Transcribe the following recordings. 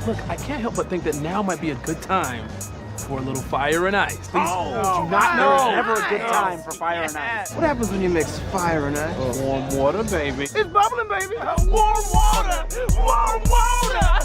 Look, I can't help but think that now might be a good time for a little fire and ice. These do not know. There's never a good time for fire and ice. What happens when you mix fire and ice? Warm water, baby. It's bubbling, baby. Warm water. Warm water.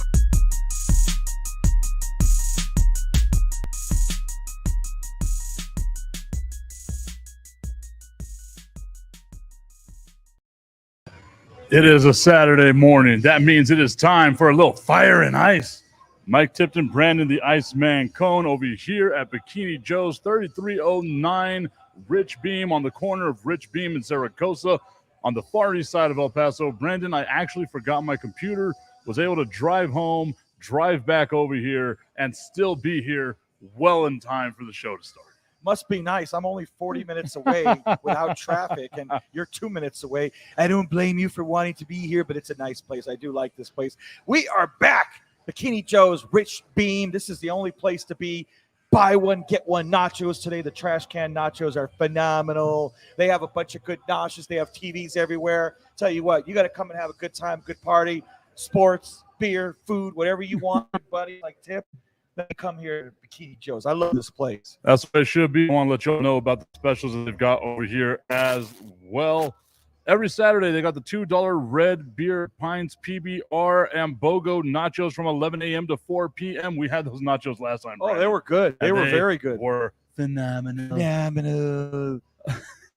It is a Saturday morning. That means it is time for a little fire and ice. Mike Tipton, Brandon the Iceman Cone over here at Bikini Joes, 3309 Rich Beem on the corner of Rich Beem and Zaragoza on the far east side of El Paso. Brandon, I actually forgot my computer, was able to drive home, drive back over here, and still be here well in time for the show to start. Must be nice. I'm only 40 minutes away without traffic, and you're 2 minutes away. I don't blame you for wanting to be here, but it's a nice place. I do like this place. We are back. Bikini Joe's, Rich Beem. This is the only place to be. Buy one, get one nachos today. The trash can nachos are phenomenal. They have a bunch of good nachos. They have TVs everywhere. Tell you what, you got to come and have a good time, good party, sports, beer, food, whatever you want, buddy, like Tip. Then come here to Bikini Joe's. I love this place. That's what it should be. I want to let you all know about the specials that they've got over here as well. Every Saturday, they got the $2 red beer pints, PBR, and BOGO nachos from 11 a.m. to 4 p.m. We had those nachos last time. Oh, they were good. They were very good. Were phenomenal.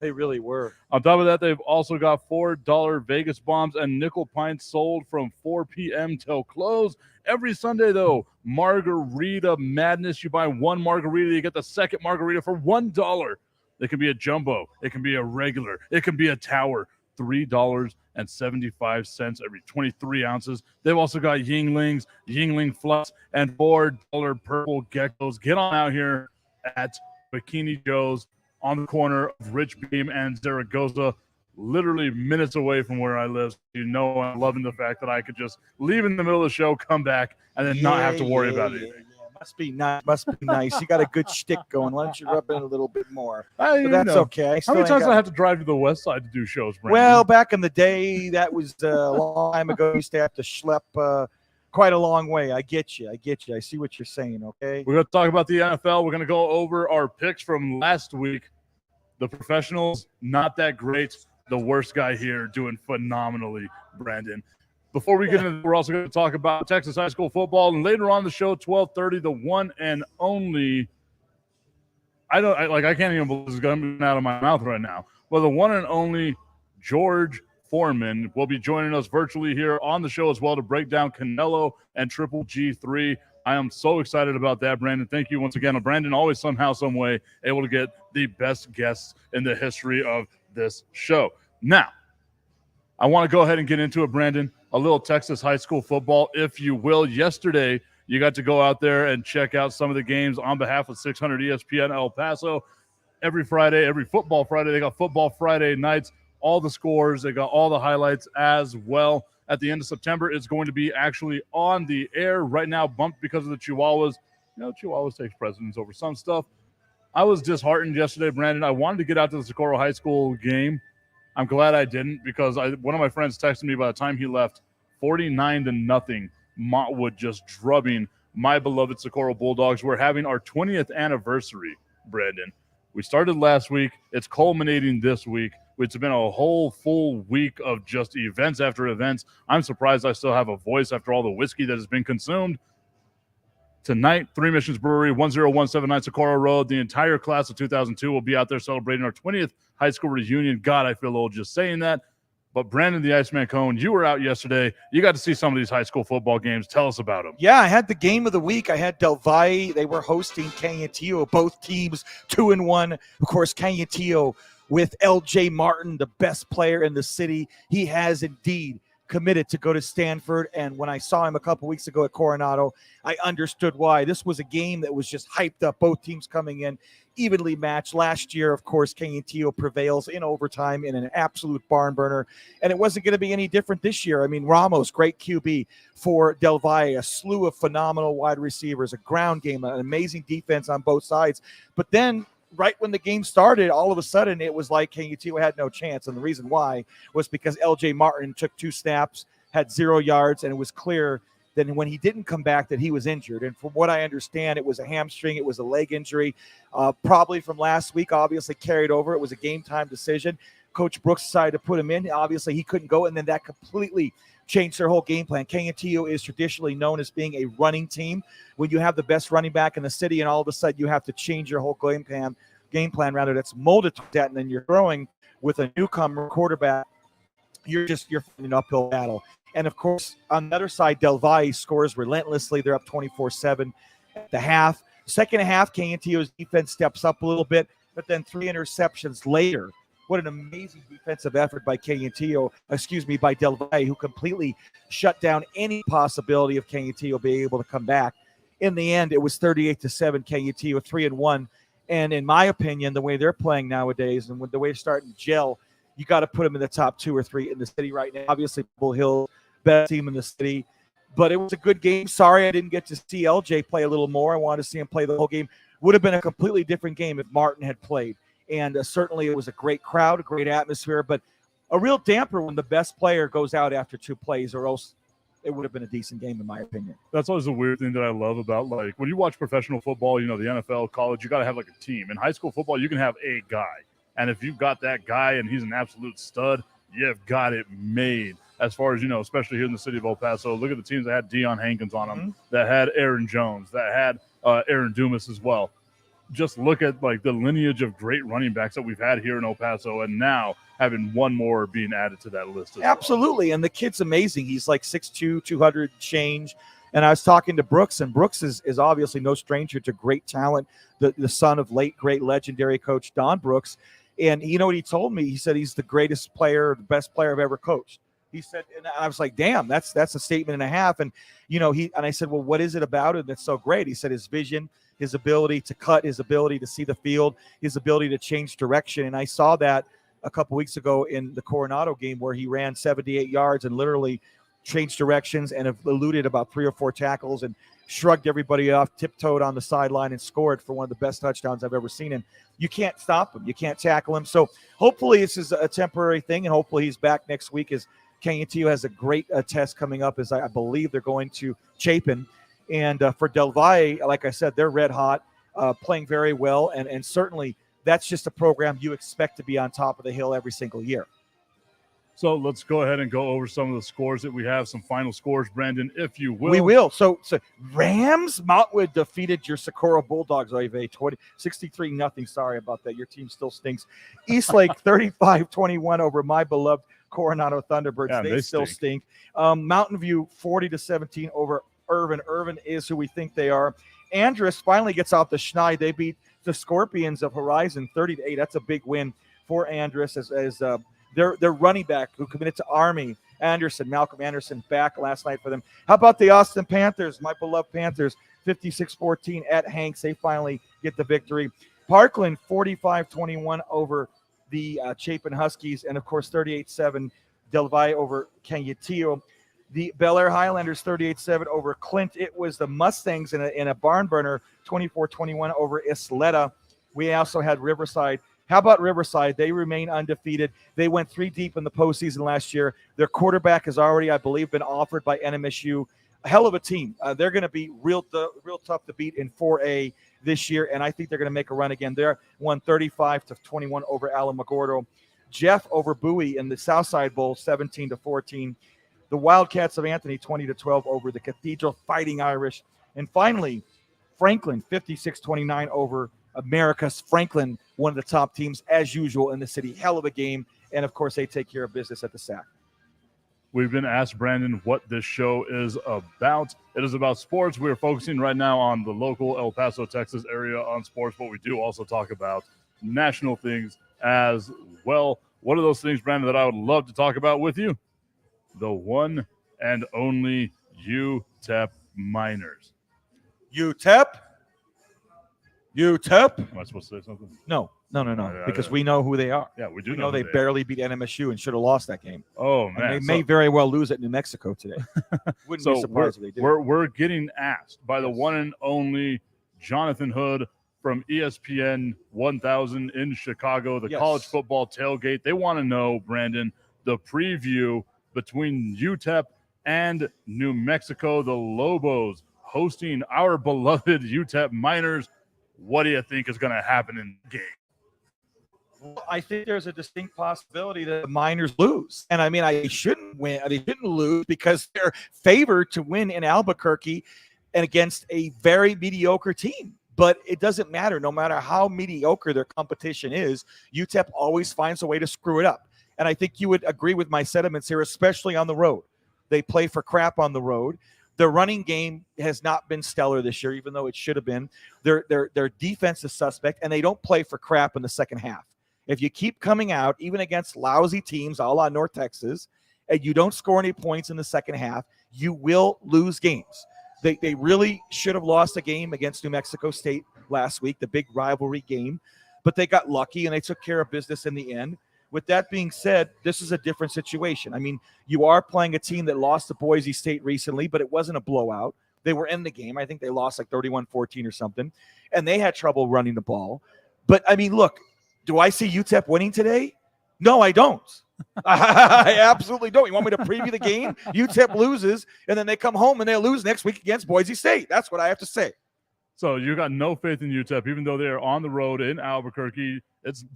They really were. On top of that, they've also got $4 Vegas bombs and nickel pints sold from 4 p.m. till close. Every Sunday, though, margarita madness. You buy one margarita, you get the second margarita for $1. It can be a jumbo. It can be a regular. It can be a tower. $3.75 every 23 ounces. They've also got Yinglings, Yingling Flux, and $4 purple geckos. Get on out here at Bikini Joe's on the corner of Rich Beem and Zaragoza, literally minutes away from where I live. You know, I'm loving the fact that I could just leave in the middle of the show, come back, and then not have to worry about anything. Must be nice. Must be nice. You got a good shtick going. Why don't you rub in a little bit more? But that's okay. How many times do I have to drive to the west side to do shows, Brandon? Well, back in the day, that was a long time ago. You used to have to schlep quite a long way. I get you. I see what you're saying, okay? We're going to talk about the NFL. We're going to go over our picks from last week. The professionals, not that great. The worst guy here doing phenomenally, Brandon. Before we get into, we're also going to talk about Texas high school football, and later on the show, 12:30, the one and only. I can't even believe this is coming out of my mouth right now. Well, the one and only George Foreman will be joining us virtually here on the show as well to break down Canelo and Triple G3. I am so excited about that, Brandon. Thank you once again. Brandon always somehow, some way able to get the best guests in the history of this show. Now, I want to go ahead and get into it, Brandon. A little Texas high school football, if you will. Yesterday, you got to go out there and check out some of the games on behalf of 600 ESPN El Paso. Every Friday, every football Friday, they got football Friday nights, all the scores. They got all the highlights as well. At the end of September, it's going to be actually on the air. Right now, bumped because of the Chihuahuas. You know, Chihuahuas takes precedence over some stuff. I was disheartened yesterday, Brandon. I wanted to get out to the Socorro High School game. I'm glad I didn't because one of my friends texted me by the time he left, 49-0, Montwood just drubbing my beloved Socorro Bulldogs. We're having our 20th anniversary, Brandon. We started last week. It's culminating this week. It's been a whole full week of just events after events. I'm surprised I still have a voice after all the whiskey that has been consumed. Tonight, Three Missions Brewery, 10179 Socorro Road. The entire class of 2002 will be out there celebrating our 20th high school reunion. God, I feel old just saying that. But Brandon, the Iceman Cone, you were out yesterday. You got to see some of these high school football games. Tell us about them. Yeah, I had the game of the week. I had Del Valle. They were hosting Cañetillo. Both teams 2-1. Of course, Cañetillo with L.J. Martin, the best player in the city. He has indeed committed to go to Stanford, and when I saw him a couple weeks ago at Coronado, I understood why. This was a game that was just hyped up, both teams coming in evenly matched. Last year, of course, Cañetillo prevails in overtime in an absolute barn burner, and it wasn't going to be any different this year. I mean, Ramos, great QB for Del Valle, a slew of phenomenal wide receivers, a ground game, an amazing defense on both sides, but then right when the game started, all of a sudden it was like Cañetillo had no chance. And the reason why was because L.J. Martin took 2 snaps, had 0 yards, and it was clear then when he didn't come back that he was injured. And from what I understand, it was a hamstring, it was a leg injury, probably from last week, obviously carried over. It was a game time decision. Coach Brooks decided to put him in. Obviously, he couldn't go, and then that completely changed their whole game plan. Kayenteo is traditionally known as being a running team. When you have the best running back in the city and all of a sudden you have to change your whole game plan that's molded to that, and then you're throwing with a newcomer quarterback, you're fighting an uphill battle. And, of course, on the other side, Del Valle scores relentlessly. They're up 24-7 at the half. Second half, Kayenteo's defense steps up a little bit, but then 3 interceptions later. What an amazing defensive effort by by Del Valle, who completely shut down any possibility of Kayenteo being able to come back. In the end, it was 38-7, Kayenteo 3-1. And in my opinion, the way they're playing nowadays and with the way they're starting to gel, you got to put them in the top 2 or 3 in the city right now. Obviously, Bull Hill, best team in the city. But it was a good game. Sorry I didn't get to see LJ play a little more. I wanted to see him play the whole game. Would have been a completely different game if Martin had played. And certainly it was a great crowd, a great atmosphere, but a real damper when the best player goes out after 2 plays, or else it would have been a decent game in my opinion. That's always a weird thing that I love about, like, when you watch professional football, the NFL, college, you got to have like a team. In high school football, you can have a guy. And if you've got that guy and he's an absolute stud, you've got it made. As far as, especially here in the city of El Paso, look at the teams that had Deion Hankins on them, that had Aaron Jones, that had Aaron Dumas as well. Just look at like the lineage of great running backs that we've had here in El Paso, and now having one more being added to that list. Absolutely. And the kid's amazing. He's like 6'2", 200 change. And I was talking to Brooks, and Brooks is obviously no stranger to great talent, the son of late, great legendary coach Don Brooks. And you know what he told me? He said he's the greatest player, the best player I've ever coached. He said, and I was like, damn, that's a statement and a half. And, I said, well, what is it about it that's so great? He said his vision, his ability to cut, his ability to see the field, his ability to change direction. And I saw that a couple weeks ago in the Coronado game where he ran 78 yards and literally changed directions and have eluded about 3 or 4 tackles and shrugged everybody off, tiptoed on the sideline and scored for one of the best touchdowns I've ever seen. And you can't stop him. You can't tackle him. So hopefully this is a temporary thing, and hopefully he's back next week as Kayenteo has a great test coming up, as I believe they're going to Chapin. And for Del Valle, like I said, they're red hot, playing very well. And certainly that's just a program you expect to be on top of the hill every single year. So let's go ahead and go over some of the scores that we have, some final scores, Brandon, if you will. We will. So Rams, Montwood defeated your Socorro Bulldogs, Oive, 63-0. Sorry about that. Your team still stinks. Eastlake, 35-21 over my beloved Coronado Thunderbirds. Yeah, they still stink. Mountain View, 40-17 over Irvin. Irvin is who we think they are. Andrus finally gets off the schneid. They beat the Scorpions of Horizon 30-8. That's a big win for Andrus as their running back who committed to Army, Malcolm Anderson, back last night for them. How about the Austin Panthers, my beloved Panthers, 56-14 at Hanks. They finally get the victory. Parkland, 45-21 over the Chapin Huskies, and, of course, 38-7 Del Valle over Kayenteo. The Bel Air Highlanders, 38-7 over Clint. It was the Mustangs in a barn burner, 24-21 over Isleta. We also had Riverside. How about Riverside? They remain undefeated. They went 3 deep in the postseason last year. Their quarterback has already, I believe, been offered by NMSU. A hell of a team. They're going to be real tough to beat in 4A this year, and I think they're going to make a run again. They're won 35-21 over Alamogordo. Jeff over Bowie in the Southside Bowl, 17-14. The Wildcats of Anthony, 20-12 over the Cathedral Fighting Irish. And finally, Franklin, 56-29 over Americas. Franklin, one of the top teams, as usual, in the city. Hell of a game. And, of course, they take care of business at the SAC. We've been asked, Brandon, what this show is about. It is about sports. We are focusing right now on the local El Paso, Texas area on sports, but we do also talk about national things as well. What are those things, Brandon, that I would love to talk about with you? The one and only UTEP Miners. UTEP? UTEP? Am I supposed to say something? No, because we know who they are. Yeah, we do know they barely beat NMSU and should have lost that game. Oh, man. And they may very well lose at New Mexico today. Wouldn't be surprised if they did. We're getting asked by the one and only Jonathan Hood from ESPN 1000 in Chicago, the college football tailgate. They want to know, Brandon, the preview between UTEP and New Mexico, the Lobos, hosting our beloved UTEP Miners. What do you think is going to happen in the game? Well, I think there's a distinct possibility that the Miners lose. And I mean, they shouldn't win. They shouldn't lose because they're favored to win in Albuquerque and against a very mediocre team. But it doesn't matter. No matter how mediocre their competition is, UTEP always finds a way to screw it up. And I think you would agree with my sentiments here, especially on the road. They play for crap on the road. Their running game has not been stellar this year, even though it should have been. Their defense is suspect, and they don't play for crap in the second half. If you keep coming out, even against lousy teams, a la North Texas, and you don't score any points in the second half, you will lose games. They really should have lost a game against New Mexico State last week, the big rivalry game, but they got lucky and they took care of business in the end. With that being said, this is a different situation. I mean, you are playing a team that lost to Boise State recently, but it wasn't a blowout. They were in the game. I think they lost like 31-14 or something, and they had trouble running the ball. But, I mean, look, do I see UTEP winning today? No, I don't. I absolutely don't. You want me to preview the game? UTEP loses, and then they come home and they lose next week against Boise State. That's what I have to say. So you got no faith in UTEP, even though they are on the road in Albuquerque.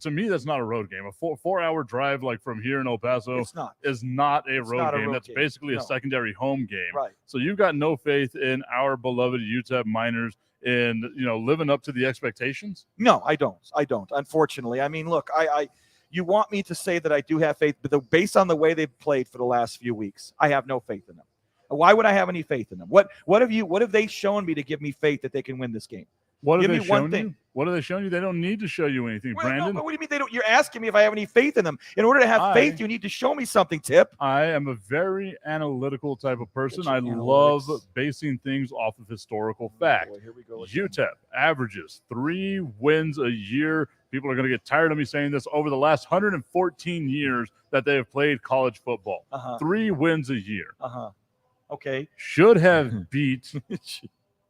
To me, that's not a road game. A four-hour drive like from here in El Paso is not a road game. That's basically a secondary home game. Right. So you've got no faith in our beloved UTEP Miners in living up to the expectations? No, I don't. Unfortunately. I mean, look, you want me to say that I do have faith, but based on the way they've played for the last few weeks, I have no faith in them. Why would I have any faith in them? What have they shown me to give me faith that they can win this game? What have they shown you? What are they showing you? They don't need to show you anything, Brandon. No, but what do you mean they don't? You're asking me if I have any faith in them. In order to have faith, you need to show me something, Tip. I am a very analytical type of person. I love basing things off of historical fact. Here we go. UTEP averages 3 wins a year. People are going to get tired of me saying this. Over the last 114 years that they have played college football, 3 wins a year. Okay. Should have beat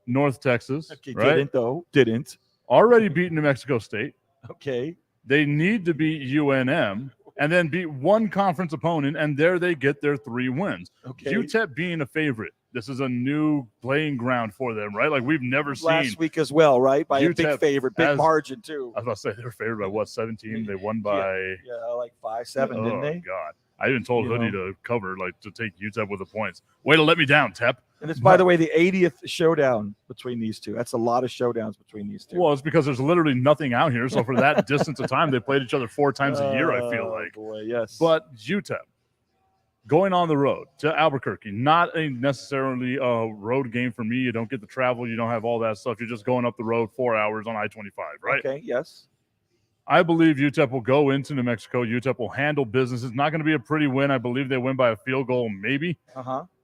North Texas. Okay, right? Didn't. Already beat New Mexico State. Okay. They need to beat UNM and then beat one conference opponent, and there they get their 3 wins. Okay. UTEP being a favorite. This is a new playing ground for them, right? Like we've never seen. Last week as well, right? By UTEP a big favorite, big margin too. I was about to say they were favored by what, 17? They won by like 5-7, didn't they? Oh God. I even told Hoodie to cover, to take UTEP with the points. Way to let me down, Tep. And it's, by the way, the 80th showdown between these two. That's a lot of showdowns between these two. Well, it's because there's literally nothing out here. So for that distance of time, they played each other 4 times a year, I feel like. Boy, yes. But UTEP, going on the road to Albuquerque, not a necessarily a road game for me. You don't get the travel. You don't have all that stuff. You're just going up the road 4 hours on I-25, right? Okay, yes. I believe UTEP will go into New Mexico. UTEP will handle business. It's not going to be a pretty win. I believe they win by a field goal, maybe.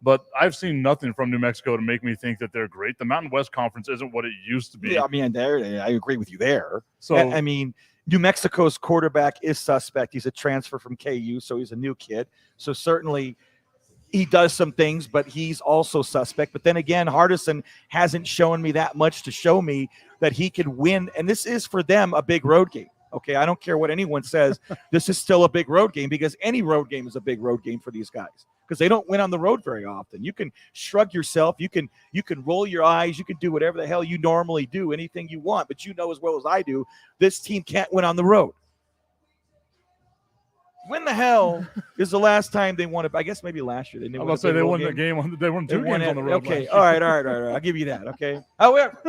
But I've seen nothing from New Mexico to make me think that they're great. The Mountain West Conference isn't what it used to be. Yeah, I mean, I agree with you there. So I mean, New Mexico's quarterback is suspect. He's a transfer from KU, so he's a new kid. So certainly he does some things, but he's also suspect. But then again, Hardison hasn't shown me that much to show me that he can win. And this is for them a big road game. Okay, I don't care what anyone says. This is still a big road game because any road game is a big road game for these guys because they don't win on the road very often. You can shrug yourself. You can roll your eyes. You can do whatever the hell you normally do, anything you want. But you know as well as I do, this team can't win on the road. When the hell is the last time they won it? I guess maybe last year. I was about to say they won the game. They won 2 games on the road. Okay, all right. I'll give you that. Okay. However,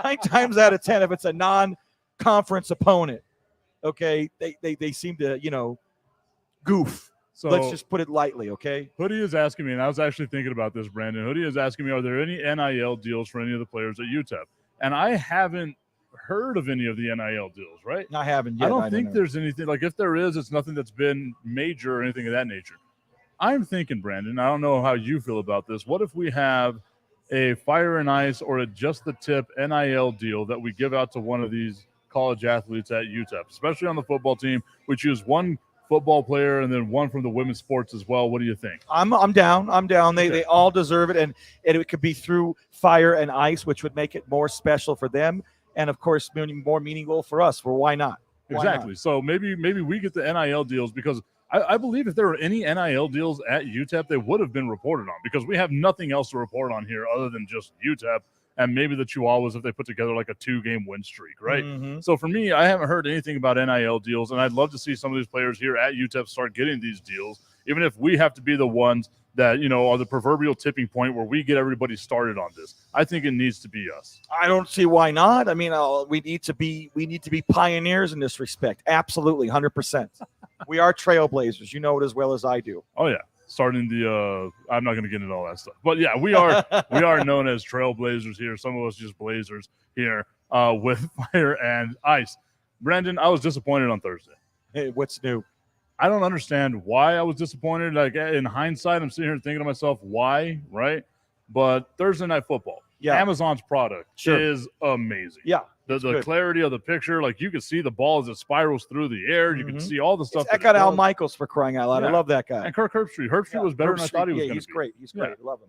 9 times out of 10, if it's a non-conference opponent, okay, they seem to, goof. So let's just put it lightly, okay? Hoodie is asking me, and I was actually thinking about this, Brandon. Hoodie is asking me, are there any NIL deals for any of the players at UTEP? And I haven't heard of any of the NIL deals, right? I haven't yet. I don't think there's anything. Like, if there is, it's nothing that's been major or anything of that nature. I'm thinking, Brandon, I don't know how you feel about this. What if we have a Fire and Ice or a Just the Tip NIL deal that we give out to one of these college athletes at UTEP, especially on the football team? We choose one football player and then one from the women's sports as well. What do you think? I'm down. They all deserve it, and it could be through Fire and Ice, which would make it more special for them, and of course more meaningful for us. For why not? Exactly. So maybe we get the NIL deals because I believe if there were any NIL deals at UTEP, they would have been reported on, because we have nothing else to report on here other than just UTEP and maybe the Chihuahuas if they put together like a 2-game win streak, right? Mm-hmm. So for me, I haven't heard anything about NIL deals, and I'd love to see some of these players here at UTEP start getting these deals, even if we have to be the ones that, you know, are the proverbial tipping point where we get everybody started on this. I think it needs to be us. I don't see why not. I mean, we need to be pioneers in this respect. Absolutely, 100%. We are trailblazers. You know it as well as I do. Oh yeah, starting the I'm not going to get into all that stuff, but yeah, we are known as trailblazers here. Some of us just blazers here with fire and ice. Brandon, I was disappointed on Thursday. Hey, what's new? I don't understand why I was disappointed. Like, in hindsight, I'm sitting here thinking to myself, why, right? But Thursday Night Football, yeah, Amazon's product is amazing. Yeah. The clarity of the picture, like you can see the ball as it spirals through the air. You can see all the stuff. I got Al Michaels, for crying out loud. Yeah. I love that guy. And Kirk Herbstreit. Herbstreit was better than I thought he was going to be. He's great. He's great. I love him.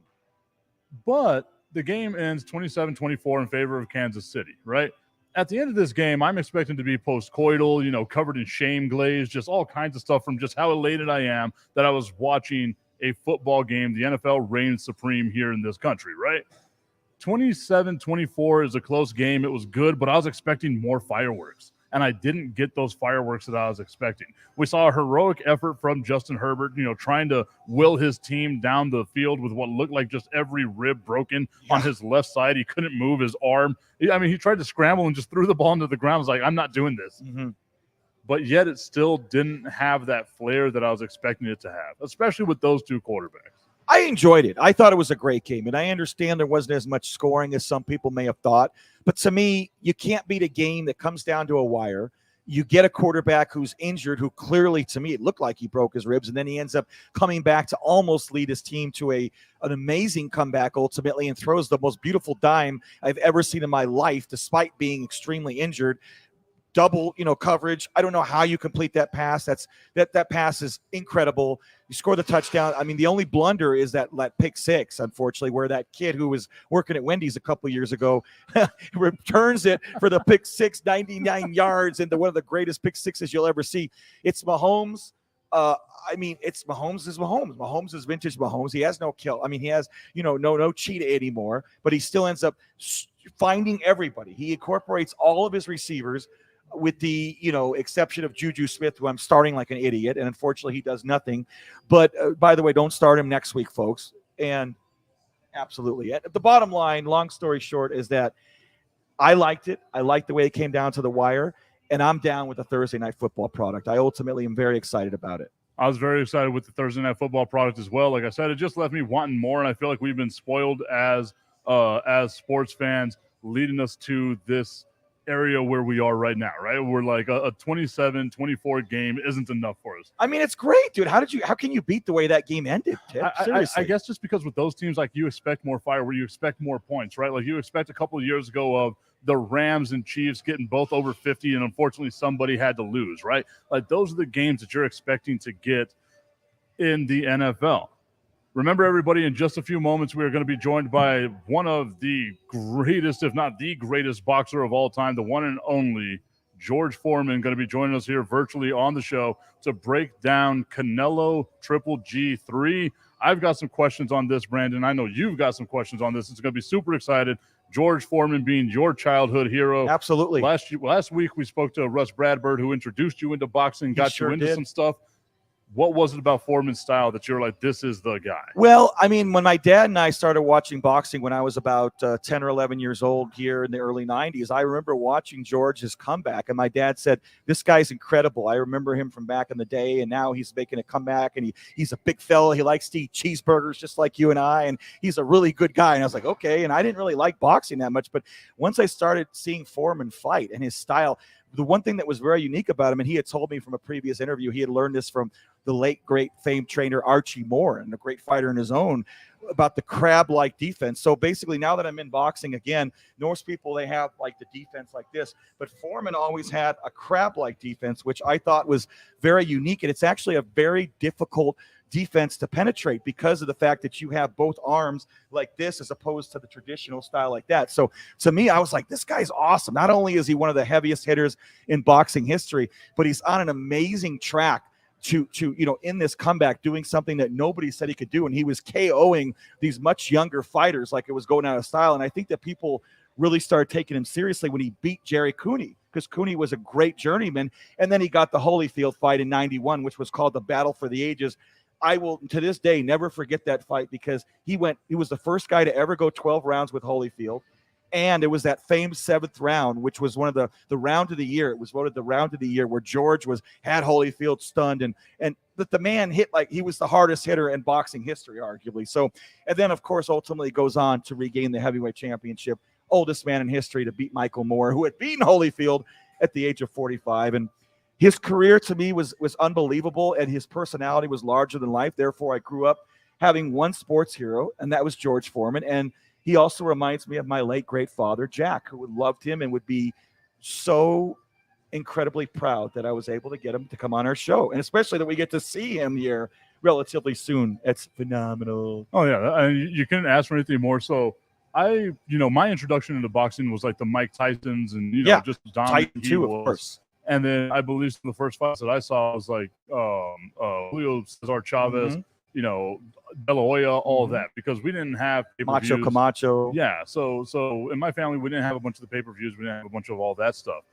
But the game ends 27-24 in favor of Kansas City, right? At the end of this game, I'm expecting to be post-coital, you know, covered in shame glaze, just all kinds of stuff from just how elated I am that I was watching a football game. The NFL reigns supreme here in this country, right? 27-24 is a close game. It was good, but I was expecting more fireworks, and I didn't get those fireworks that I was expecting. We saw a heroic effort from Justin Herbert, you know, trying to will his team down the field with what looked like just every rib broken on his left side. He couldn't move his arm. I mean, he tried to scramble and just threw the ball into the ground. I was like, I'm not doing this. Mm-hmm. But yet it still didn't have that flair that I was expecting it to have, especially with those two quarterbacks. I enjoyed it. I thought it was a great game, and I understand there wasn't as much scoring as some people may have thought. But to me, you can't beat a game that comes down to a wire. You get a quarterback who's injured, who clearly, to me, it looked like he broke his ribs, and then he ends up coming back to almost lead his team to an amazing comeback ultimately, and throws the most beautiful dime I've ever seen in my life, despite being extremely injured. Double, you know, coverage. I don't know how you complete that pass. That pass is incredible. You score the touchdown. I mean, the only blunder is that pick six, unfortunately, where that kid who was working at Wendy's a couple of years ago returns it for the pick six, 99 yards, into one of the greatest pick sixes you'll ever see. It's Mahomes. I mean, it's Mahomes is Mahomes. Mahomes is vintage Mahomes. He has no kill. I mean, he has, you know, no cheetah anymore, but he still ends up finding everybody. He incorporates all of his receivers, with the, you know, exception of Juju Smith, who I'm starting like an idiot, and unfortunately he does nothing. But by the way, don't start him next week, folks. And absolutely, the bottom line, long story short, is that I liked it. I liked the way it came down to the wire, and I'm down with the Thursday Night Football product. I ultimately am very excited about it. I was very excited with the Thursday Night Football product as well. Like I said, it just left me wanting more, and I feel like we've been spoiled as sports fans, leading us to this area where we are right now, right? We're like a 27-24 game isn't enough for us. I mean, it's great, dude. how can you beat the way that game ended, Tip? I guess just because with those teams, like, you expect more fire, where you expect more points, right? Like, you expect a couple of years ago of the Rams and Chiefs getting both over 50, and unfortunately somebody had to lose, right? Like, those are the games that you're expecting to get in the NFL. Remember, everybody, in just a few moments, we are going to be joined by one of the greatest, if not the greatest boxer of all time, the one and only George Foreman, going to be joining us here virtually on the show to break down Canelo Triple G3. I've got some questions on this, Brandon. I know you've got some questions on this. It's going to be super excited. George Foreman being your childhood hero. Absolutely. Last week, we spoke to Russ Bradford, who introduced you into boxing, got you into some stuff. What was it about Foreman's style that you're like, this is the guy? Well, I mean, when my dad and I started watching boxing when I was about 10 or 11 years old here in the early 90s, I remember watching George's comeback, and my dad said, this guy's incredible. I remember him from back in the day, and now he's making a comeback, and he's a big fella. He likes to eat cheeseburgers just like you and I, and he's a really good guy. And I was like, okay. And I didn't really like boxing that much, but once I started seeing Foreman fight and his style, the one thing that was very unique about him, and he had told me from a previous interview, he had learned this from the late, great famed trainer Archie Moore, and a great fighter in his own, about the crab-like defense. So basically, now that I'm in boxing again, most people, they have like the defense like this, but Foreman always had a crab-like defense, which I thought was very unique, and it's actually a very difficult defense to penetrate because of the fact that you have both arms like this as opposed to the traditional style like that. So to me, I was like, this guy's awesome. Not only is he one of the heaviest hitters in boxing history, but he's on an amazing track to in this comeback, doing something that nobody said he could do. And he was KOing these much younger fighters like it was going out of style. And I think that people really started taking him seriously when he beat Jerry Cooney, because Cooney was a great journeyman. And then he got the Holyfield fight in 91, which was called the Battle for the Ages. I will, to this day, never forget that fight, because he was the first guy to ever go 12 rounds with Holyfield. And it was that famed 7th round, which was one of the round of the year. It was voted the round of the year, where George had Holyfield stunned, and that the man hit like he was the hardest hitter in boxing history, arguably. So, and then of course ultimately goes on to regain the heavyweight championship, oldest man in history to beat Michael Moore, who had beaten Holyfield at the age of 45. And his career to me was unbelievable, and his personality was larger than life. Therefore, I grew up having one sports hero, and that was George Foreman. And he also reminds me of my late great father, Jack, who loved him and would be so incredibly proud that I was able to get him to come on our show, and especially that we get to see him here relatively soon. It's phenomenal. Oh yeah, you couldn't ask for anything more. So my introduction into boxing was like the Mike Tysons, and just dominant Tyson too, of course. And then I believe the first fights that I saw was like Julio Cesar Chavez, De La Hoya, all of that, because we didn't have pay-per-views. Macho Camacho. Yeah, so in my family, we didn't have a bunch of the pay-per-views. We didn't have a bunch of all that stuff.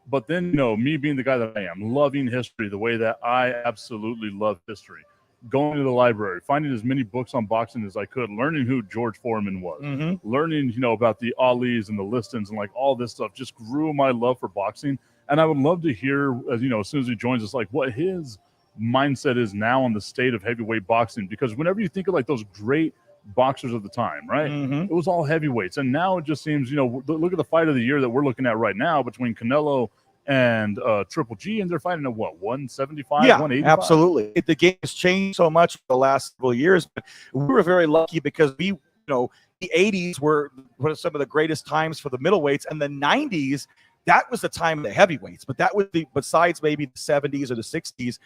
But then, me being the guy that I am, loving history the way that I absolutely love history, going to the library, finding as many books on boxing as I could, learning who George Foreman was, learning, about the Alis and the Listons and like all this stuff, just grew my love for boxing. And I would love to hear, as soon as he joins us, like what his mindset is now on the state of heavyweight boxing. Because whenever you think of like those great boxers of the time, right, it was all heavyweights. And now it just seems, look at the fight of the year that we're looking at right now between Canelo and Triple G, and they're fighting at what, 175, yeah, 185? Absolutely. The game has changed so much the last several years, but we were very lucky because the 80s were some of the greatest times for the middleweights, and the 90s, that was the time of the heavyweights. But that was besides maybe the 70s or the 60s,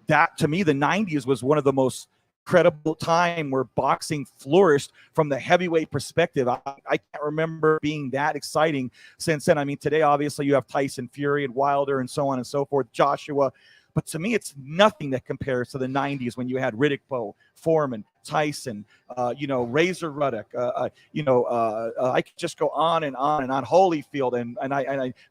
that to me, the 90s was one of the most credible time where boxing flourished from the heavyweight perspective. I can't remember being that exciting since then. I mean, today, obviously, you have Tyson Fury and Wilder and so on and so forth, Joshua. But to me, it's nothing that compares to the 90s when you had Riddick Bowe, Foreman, Tyson, Razor Ruddock. I could just go on and on and on. Holyfield, and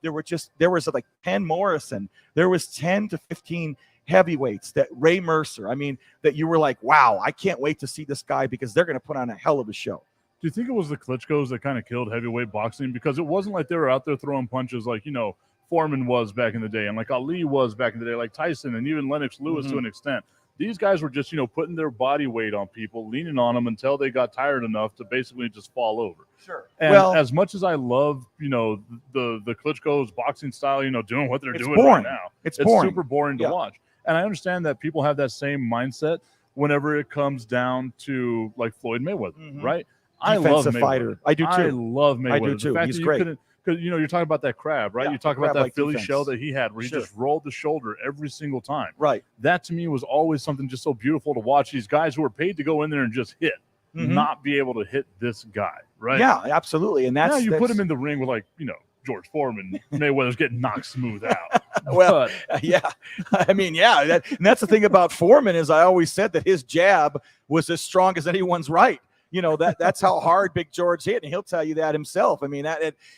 there was like Ken Morrison. There was 10 to 15 heavyweights, that Ray Mercer. I mean, that you were like, wow, I can't wait to see this guy because they're going to put on a hell of a show. Do you think it was the Klitschko's that kind of killed heavyweight boxing? Because it wasn't like they were out there throwing punches like, Foreman was back in the day, and like Ali was back in the day, like Tyson and even Lennox Lewis to an extent. These guys were just, putting their body weight on people, leaning on them until they got tired enough to basically just fall over. Sure. And as much as I love, the Klitschko's boxing style, doing what they're doing boring. right now, it's super boring to watch. And I understand that people have that same mindset whenever it comes down to like Floyd Mayweather, right? I love Mayweather. Fighter. I do too. I love Mayweather. I do too. He's great. Because, you're talking about that crab, right? Yeah, you talk about that Philly defense. shell that he had where he just rolled the shoulder every single time. Right. That to me was always something just so beautiful to watch. These guys who are paid to go in there and just hit, not be able to hit this guy, right? Yeah, absolutely. And that's put him in the ring with like, George Foreman, Mayweather's getting knocked smooth out. Well, yeah. I mean, yeah. And that's the thing about Foreman is I always said that his jab was as strong as anyone's right. That's how hard Big George hit, and he'll tell you that himself. I mean,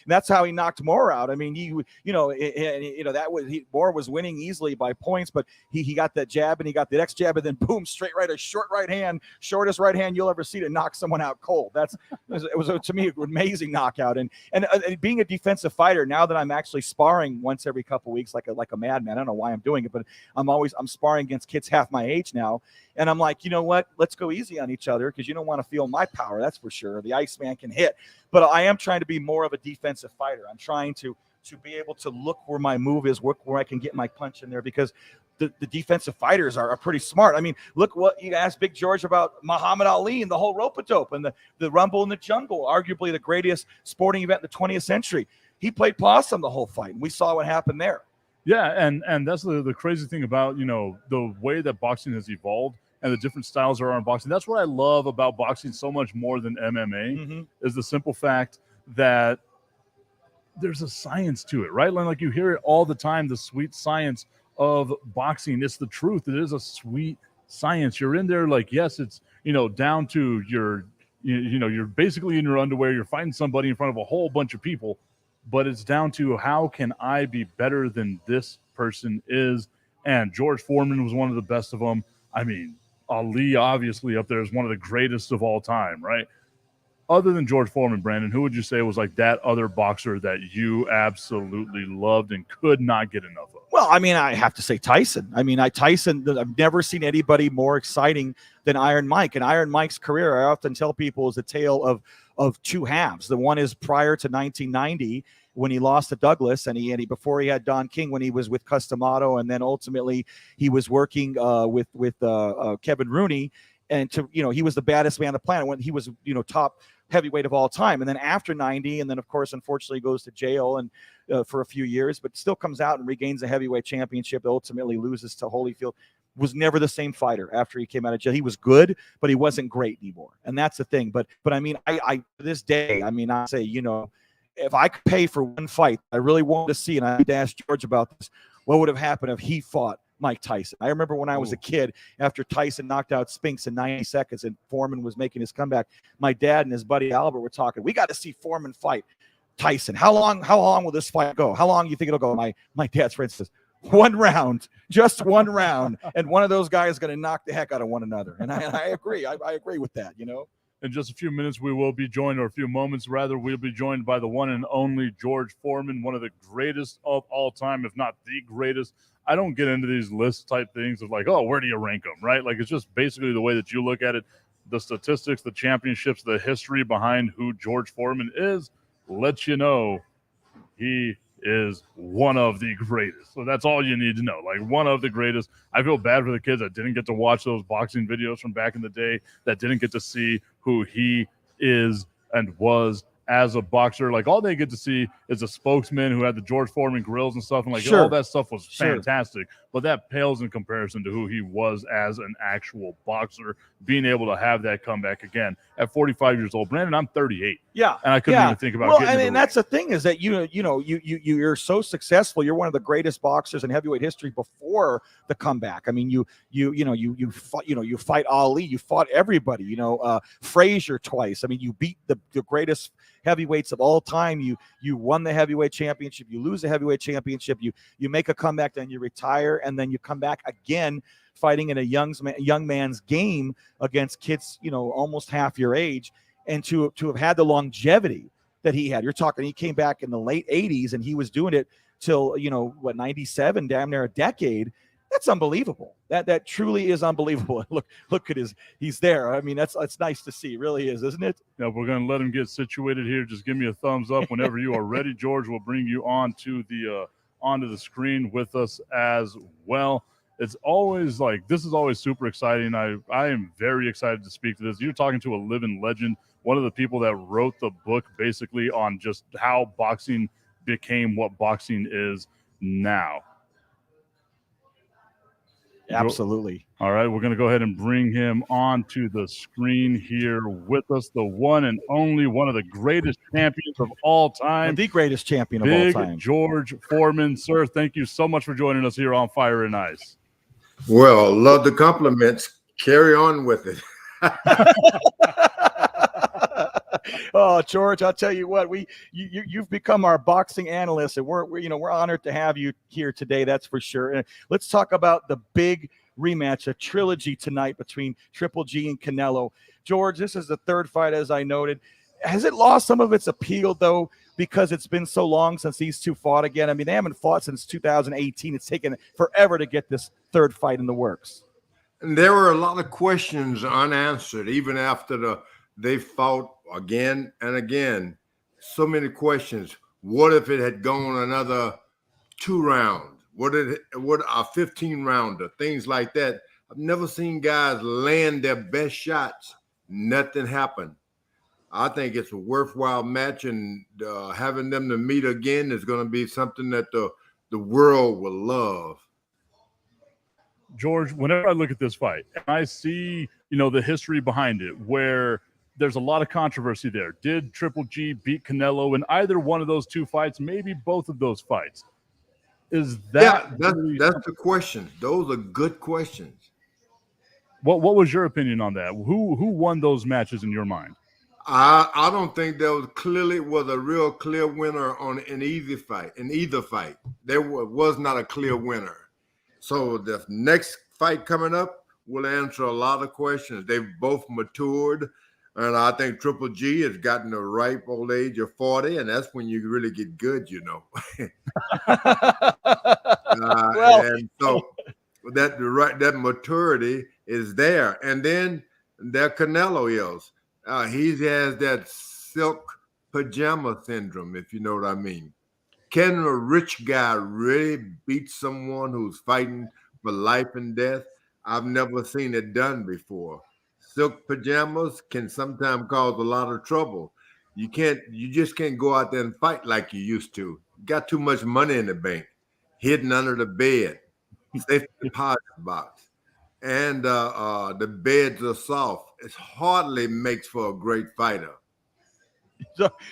that's how he knocked Moore out. I mean, Moore was winning easily by points, but he got that jab and he got the next jab, and then boom, straight right, a short right hand, shortest right hand you'll ever see to knock someone out cold. It was to me an amazing knockout. And being a defensive fighter, now that I'm actually sparring once every couple weeks like a madman. I don't know why I'm doing it, but I'm sparring against kids half my age now. And I'm like, you know what? Let's go easy on each other because you don't want to feel my power. That's for sure. The Iceman can hit. But I am trying to be more of a defensive fighter. I'm trying to be able to look where my move is, where I can get my punch in there because the defensive fighters are pretty smart. I mean, look what you asked Big George about Muhammad Ali and the whole rope-a-dope and the Rumble in the Jungle, arguably the greatest sporting event in the 20th century. He played possum the whole fight, and we saw what happened there. Yeah, and that's the crazy thing about, the way that boxing has evolved and the different styles there are in boxing. That's what I love about boxing so much more than MMA is the simple fact that there's a science to it, right? Like you hear it all the time, the sweet science of boxing. It's the truth. It is a sweet science. You're in there like, yes, it's, down to you're basically in your underwear. You're fighting somebody in front of a whole bunch of people, but it's down to how can I be better than this person is. And George Foreman was one of the best of them. I mean, Ali obviously up there is one of the greatest of all time, right? Other than George Foreman, Brandon, who would you say was like that other boxer that you absolutely loved and could not get enough of? Well, I mean, I have to say Tyson. I mean, I've never seen anybody more exciting than Iron Mike. And Iron Mike's career, I often tell people, is a tale of two halves. The one is prior to 1990 when he lost to Douglas, and he before he had Don King when he was with Custom Auto, and then ultimately he was working with Kevin Rooney. And he was the baddest man on the planet when he was, top heavyweight of all time. And then after 90, and then of course, unfortunately goes to jail and for a few years, but still comes out and regains a heavyweight championship. Ultimately loses to Holyfield. Was never the same fighter after he came out of jail. He was good, but he wasn't great anymore. And that's the thing. But I mean, I to this day, I mean, I say, if I could pay for one fight, I really wanted to see, and I need to ask George about this, what would have happened if he fought Mike Tyson? I remember when I was a kid, after Tyson knocked out Spinks in 90 seconds and Foreman was making his comeback, my dad and his buddy Albert were talking, we got to see Foreman fight Tyson. How long will this fight go? How long do you think it'll go? My dad's friend says, 1 round, just 1 round. And one of those guys is going to knock the heck out of one another. And I agree. I agree with that, In just a few minutes, we will be joined, or a few moments rather, we'll be joined by the one and only George Foreman, one of the greatest of all time, if not the greatest. I don't get into these list type things of like, oh, where do you rank them, right? Like, it's just basically the way that you look at it. The statistics, the championships, the history behind who George Foreman is lets you know he is one of the greatest. So that's all you need to know, like one of the greatest. I feel bad for the kids that didn't get to watch those boxing videos from back in the day, that didn't get to see who he is and was as a boxer. Like, all they get to see is a spokesman who had the George Foreman grills and stuff, and like all that stuff was fantastic, but that pales in comparison to who he was as an actual boxer, being able to have that comeback again at 45 years old. Brandon, I'm 38. Yeah. And I couldn't even think about getting and that's the thing, is that you're so successful. You're one of the greatest boxers in heavyweight history before the comeback. I mean, you fight Ali, you fought everybody, Frazier twice. I mean, you beat the greatest heavyweights of all time. You won the heavyweight championship, you lose the heavyweight championship, you make a comeback, then you retire, and then you come back again fighting in a young man's game against kids, almost half your age. And to have had the longevity that he had, you're talking, he came back in the late 80s and he was doing it till 97, damn near a decade. That's unbelievable. That truly is unbelievable. Look at he's there. I mean, that's nice to see. It really is, isn't it? Yeah, we're going to let him get situated here. Just give me a thumbs up whenever you are ready. George will bring you onto the screen with us as well. It's always this is always super exciting. I am very excited to speak to this. You're talking to a living legend, one of the people that wrote the book basically on just how boxing became what boxing is now. Absolutely. All right, we're going to go ahead and bring him onto the screen here with us, the one and only, one of the greatest champions of all time. And the greatest champion of all time. George Foreman. Sir, thank you so much for joining us here on Fire and Ice. Well, love the compliments. Carry on with it. Oh, George, I'll tell you what, you've become our boxing analyst, and we're honored to have you here today. That's for sure. And let's talk about the big rematch, a trilogy tonight between Triple G and Canelo. George, this is the third fight, as I noted. Has it lost some of its appeal, though, because it's been so long since these two fought again? I mean, they haven't fought since 2018. It's taken forever to get this third fight in the works. And there were a lot of questions unanswered, even after they fought again and again. So many questions. What if it had gone another 2 rounds? What a 15-rounder? Things like that. I've never seen guys land their best shots. Nothing happened. I think it's a worthwhile match, and having them to meet again is going to be something that the world will love. George, whenever I look at this fight, and I see, the history behind it, where there's a lot of controversy there. Did Triple G beat Canelo in either one of those two fights? Maybe both of those fights. Is that that's the question. Those are good questions. what was your opinion on that? Who won those matches in your mind? I don't think there was a real clear winner in either fight. There was not a clear winner. So the next fight coming up will answer a lot of questions. They've both matured, and I think Triple G has gotten the ripe old age of 40, and that's when you really get good, you know. Well, and so that maturity is there, and then there Canelo is. He has that silk pajama syndrome, if you know what I mean. Can a rich guy really beat someone who's fighting for life and death? I've never seen it done before. Silk pajamas can sometimes cause a lot of trouble. You just can't go out there and fight like you used to. You got too much money in the bank, hidden under the bed, safe deposit box, and the beds are soft. It hardly makes for a great fighter.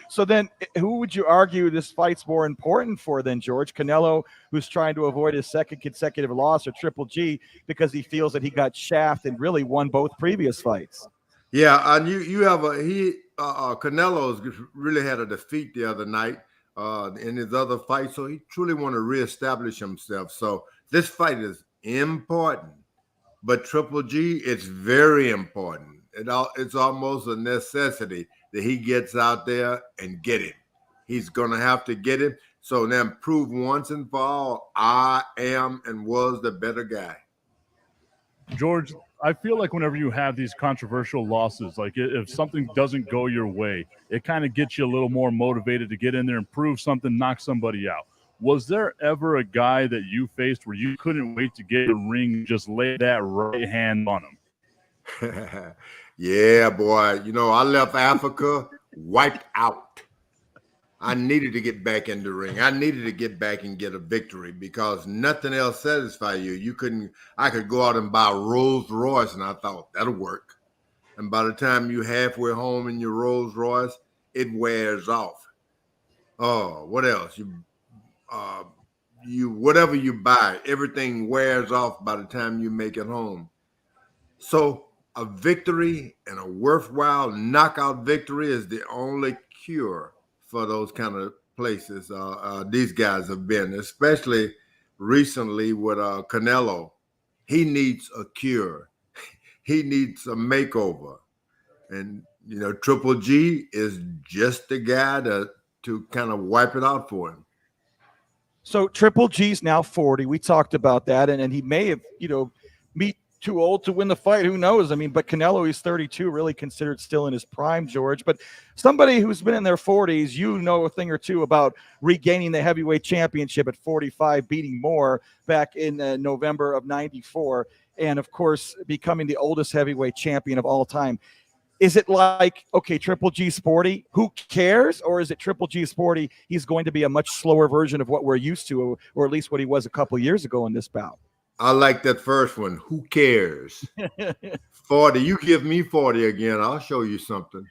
so then who would you argue this fight's more important for than George? Canelo, who's trying to avoid his second consecutive loss, or Triple G because he feels that he got shafted and really won both previous fights? Yeah, and you have Canelo's really had a defeat the other night in his other fight, so he truly want to reestablish himself. So this fight is important, but Triple G, it's very important. It's almost a necessity that he gets out there and get him. He's going to have to get him. So then prove once and for all, I am and was the better guy. George, I feel like whenever you have these controversial losses, like if something doesn't go your way, it kind of gets you a little more motivated to get in there and prove something, knock somebody out. Was there ever a guy that you faced where you couldn't wait to get in the ring and just lay that right hand on him? Yeah, boy. You know, I left Africa wiped out. I needed to get back in the ring. I needed to get back and get a victory because nothing else satisfied you. I could go out and buy a Rolls Royce, and I thought that'll work. And by the time you're halfway home in your Rolls Royce, it wears off. Oh, what else? Whatever you buy, everything wears off by the time you make it home. So a victory and a worthwhile knockout victory is the only cure for those kind of places these guys have been, especially recently with Canelo. He needs a cure. He needs a makeover. And, you know, Triple G is just the guy to kind of wipe it out for him. So Triple G's now 40. We talked about that, and he may have, meet too old to win the fight. Who knows? I mean, but Canelo, he's 32, really considered still in his prime, George. But somebody who's been in their 40s, a thing or two about regaining the heavyweight championship at 45, beating Moore back in November of 94, and, of course, becoming the oldest heavyweight champion of all time. Is it like, okay, Triple G's 40, who cares? Or is it Triple G's 40, he's going to be a much slower version of what we're used to, or at least what he was a couple years ago in this bout? I like that first one. Who cares? 40. You give me 40 again, I'll show you something.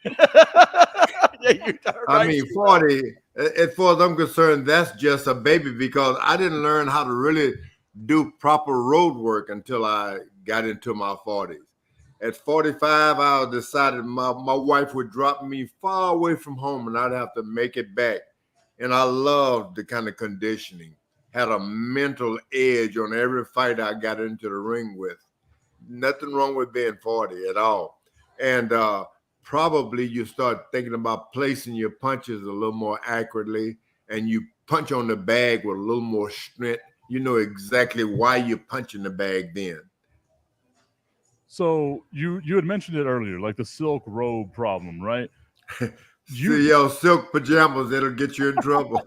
I mean, 40, as far as I'm concerned, that's just a baby because I didn't learn how to really do proper road work until I got into my 40s. At 45, I decided my wife would drop me far away from home and I'd have to make it back. And I loved the kind of conditioning. Had a mental edge on every fight I got into the ring with. Nothing wrong with being 40 at all. And probably you start thinking about placing your punches a little more accurately, and you punch on the bag with a little more strength. You know exactly why you're punching the bag then. So you had mentioned it earlier, like the silk robe problem, right? Silk pajamas, that'll get you in trouble.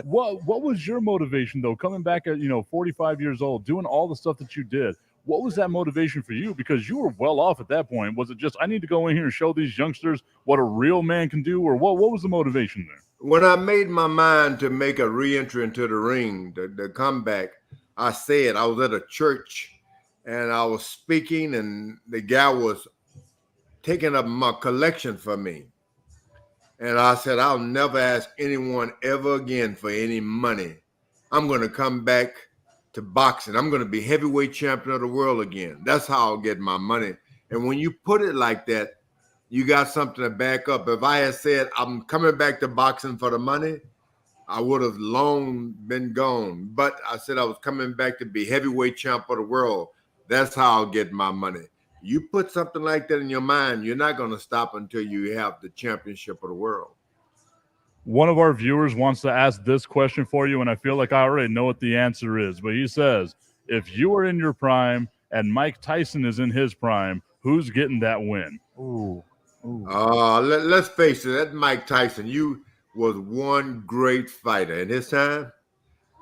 What was your motivation, though, coming back at 45 years old, doing all the stuff that you did? What was that motivation for you? Because you were well off at that point. Was it just, I need to go in here and show these youngsters what a real man can do? Or what was the motivation there? When I made my mind to make a re-entry into the ring, the comeback, I said, I was at a church and I was speaking and the guy was taking up my collection for me. And I said, I'll never ask anyone ever again for any money. I'm going to come back to boxing. I'm going to be heavyweight champion of the world again. That's how I'll get my money. And when you put it like that, you got something to back up. If I had said I'm coming back to boxing for the money, I would have long been gone. But I said I was coming back to be heavyweight champ of the world. That's how I'll get my money. You put something like that in your mind, you're not going to stop until you have the championship of the world. One of our viewers wants to ask this question for you, and I feel like I already know what the answer is. But he says, if you are in your prime and Mike Tyson is in his prime, who's getting that win? Let's face it, that Mike Tyson, was one great fighter. In his time,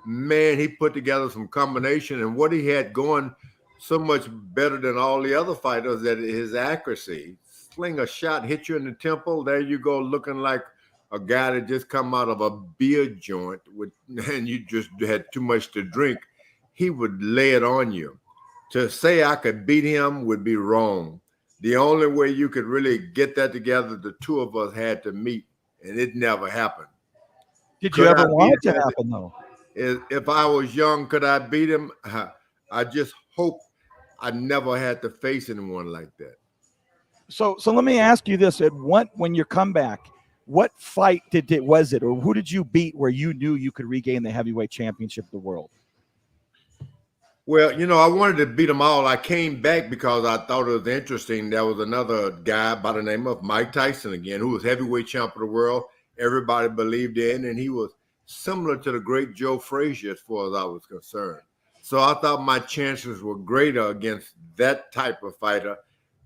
man, he put together some combination, and what he had going so much better than all the other fighters, that his accuracy. Sling a shot, hit you in the temple, there you go, looking like a guy that just come out of a beer joint and you just had too much to drink. He would lay it on you. To say I could beat him would be wrong. The only way you could really get that together, the two of us had to meet, and it never happened. Did you ever want it to happen, though? If I was young, could I beat him? I just hope I never had to face anyone like that. So let me ask you this: when you come back, what fight was it, or who did you beat where you knew you could regain the heavyweight championship of the world? Well, I wanted to beat them all. I came back because I thought it was interesting. There was another guy by the name of Mike Tyson again, who was heavyweight champ of the world. Everybody believed in, and he was similar to the great Joe Frazier as far as I was concerned. So I thought my chances were greater against that type of fighter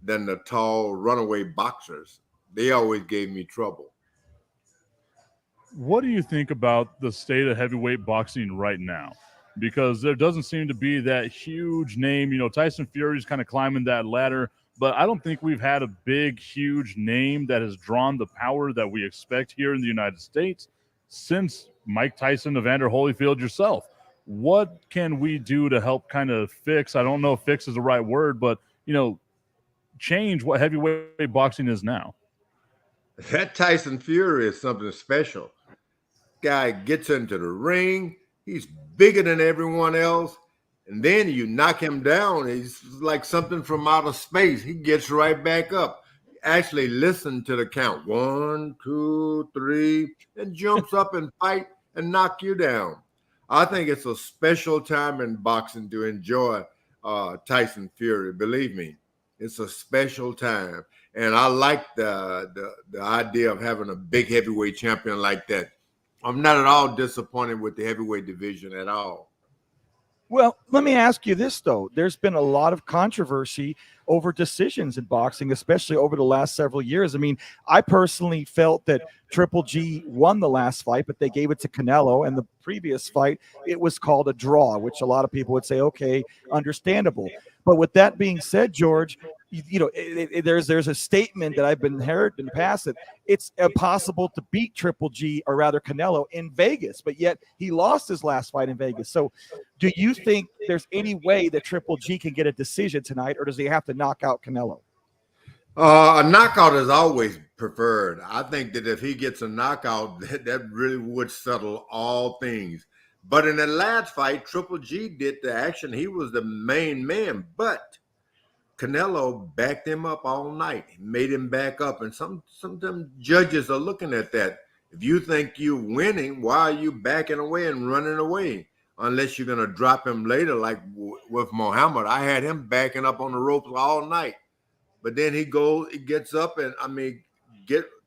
than the tall runaway boxers. They always gave me trouble. What do you think about the state of heavyweight boxing right now? Because there doesn't seem to be that huge name. Tyson Fury's kind of climbing that ladder, but I don't think we've had a big, huge name that has drawn the power that we expect here in the United States since Mike Tyson, Evander Holyfield, yourself. What can we do to help kind of fix? I don't know if fix is the right word, but, change what heavyweight boxing is now? That Tyson Fury is something special. Guy gets into the ring. He's bigger than everyone else. And then you knock him down. He's like something from outer space. He gets right back up. Actually listen to the count. 1, 2, 3, and jumps up and fight and knock you down. I think it's a special time in boxing to enjoy Tyson Fury. Believe me, it's a special time. And I like the idea of having a big heavyweight champion like that. I'm not at all disappointed with the heavyweight division at all. Well, let me ask you this, though. There's been a lot of controversy over decisions in boxing, especially over the last several years. I mean, I personally felt that Triple G won the last fight, but they gave it to Canelo. And the previous fight, it was called a draw, which a lot of people would say, okay, understandable. But with that being said, George, there's a statement that I've been heard in the past that it's impossible to beat Triple G, or rather Canelo, in Vegas, but yet he lost his last fight in Vegas. So do you think there's any way that Triple G can get a decision tonight, or does he have to knock out Canelo? A knockout is always preferred. I think that if he gets a knockout, that really would settle all things. But in that last fight, Triple G did the action. He was the main man, but Canelo backed him up all night. He made him back up, and some of them judges are looking at that. If you think you're winning, why are you backing away and running away? Unless you're going to drop him later, like with Muhammad. I had him backing up on the ropes all night. But then he gets up and,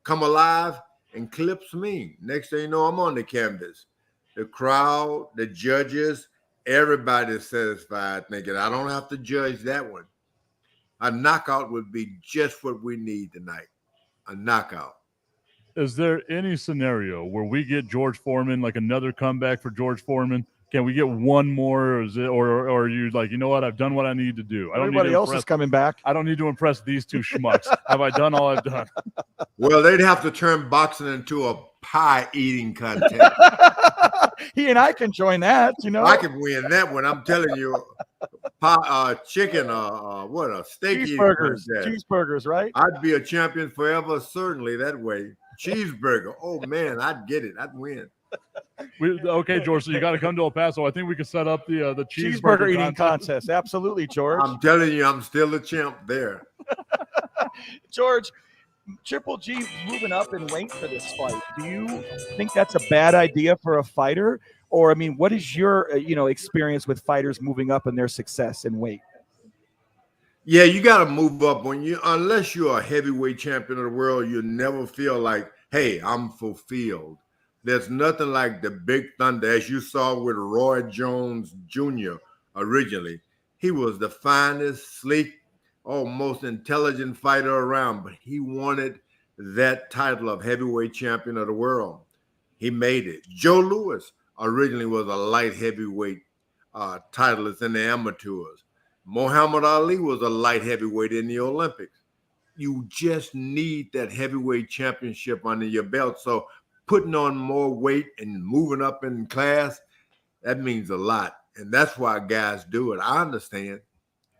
come alive and clips me. Next thing you know, I'm on the canvas. The crowd, the judges, everybody's satisfied, thinking I don't have to judge that one. A knockout would be just what we need tonight. A knockout. Is there any scenario where we get George Foreman, like another comeback for George Foreman? Can we get one more, or are you like, you know what, I've done what I need to do. Everybody else is coming back. I don't need to impress these two schmucks. Have I done all I've done? Well, they'd have to turn boxing into a pie eating contest. He and I can join that, I can win that one. I'm telling you, chicken, a steak eating contest. Cheeseburgers, right? I'd be a champion forever, certainly that way. Cheeseburger. Oh man, I'd get it. I'd win. Okay, George. So you got to come to El Paso. I think we can set up the Cheeseburger eating contest. Absolutely, George. I'm telling you, I'm still a champ there. George, Triple G moving up in weight for this fight. Do you think that's a bad idea for a fighter? Or, I mean, what is your, experience with fighters moving up and their success in weight? Yeah, you got to move up unless you're a heavyweight champion of the world, you never feel like, hey, I'm fulfilled. There's nothing like the Big Thunder, as you saw with Roy Jones Jr. originally. He was the finest, sleek, most intelligent fighter around, but he wanted that title of heavyweight champion of the world. He made it. Joe Louis originally was a light heavyweight titleist in the amateurs. Muhammad Ali was a light heavyweight in the Olympics. You just need that heavyweight championship under your belt. So putting on more weight and moving up in class, that means a lot. And that's why guys do it. I understand.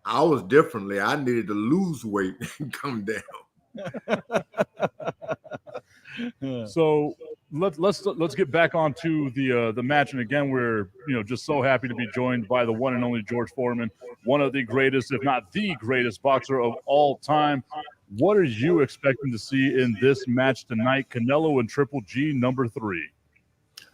I was differently. I needed to lose weight and come down. So let's get back onto the match. And again, we're just so happy to be joined by the one and only George Foreman, one of the greatest, if not the greatest boxer of all time. What are you expecting to see in this match tonight? Canelo and Triple G, number 3.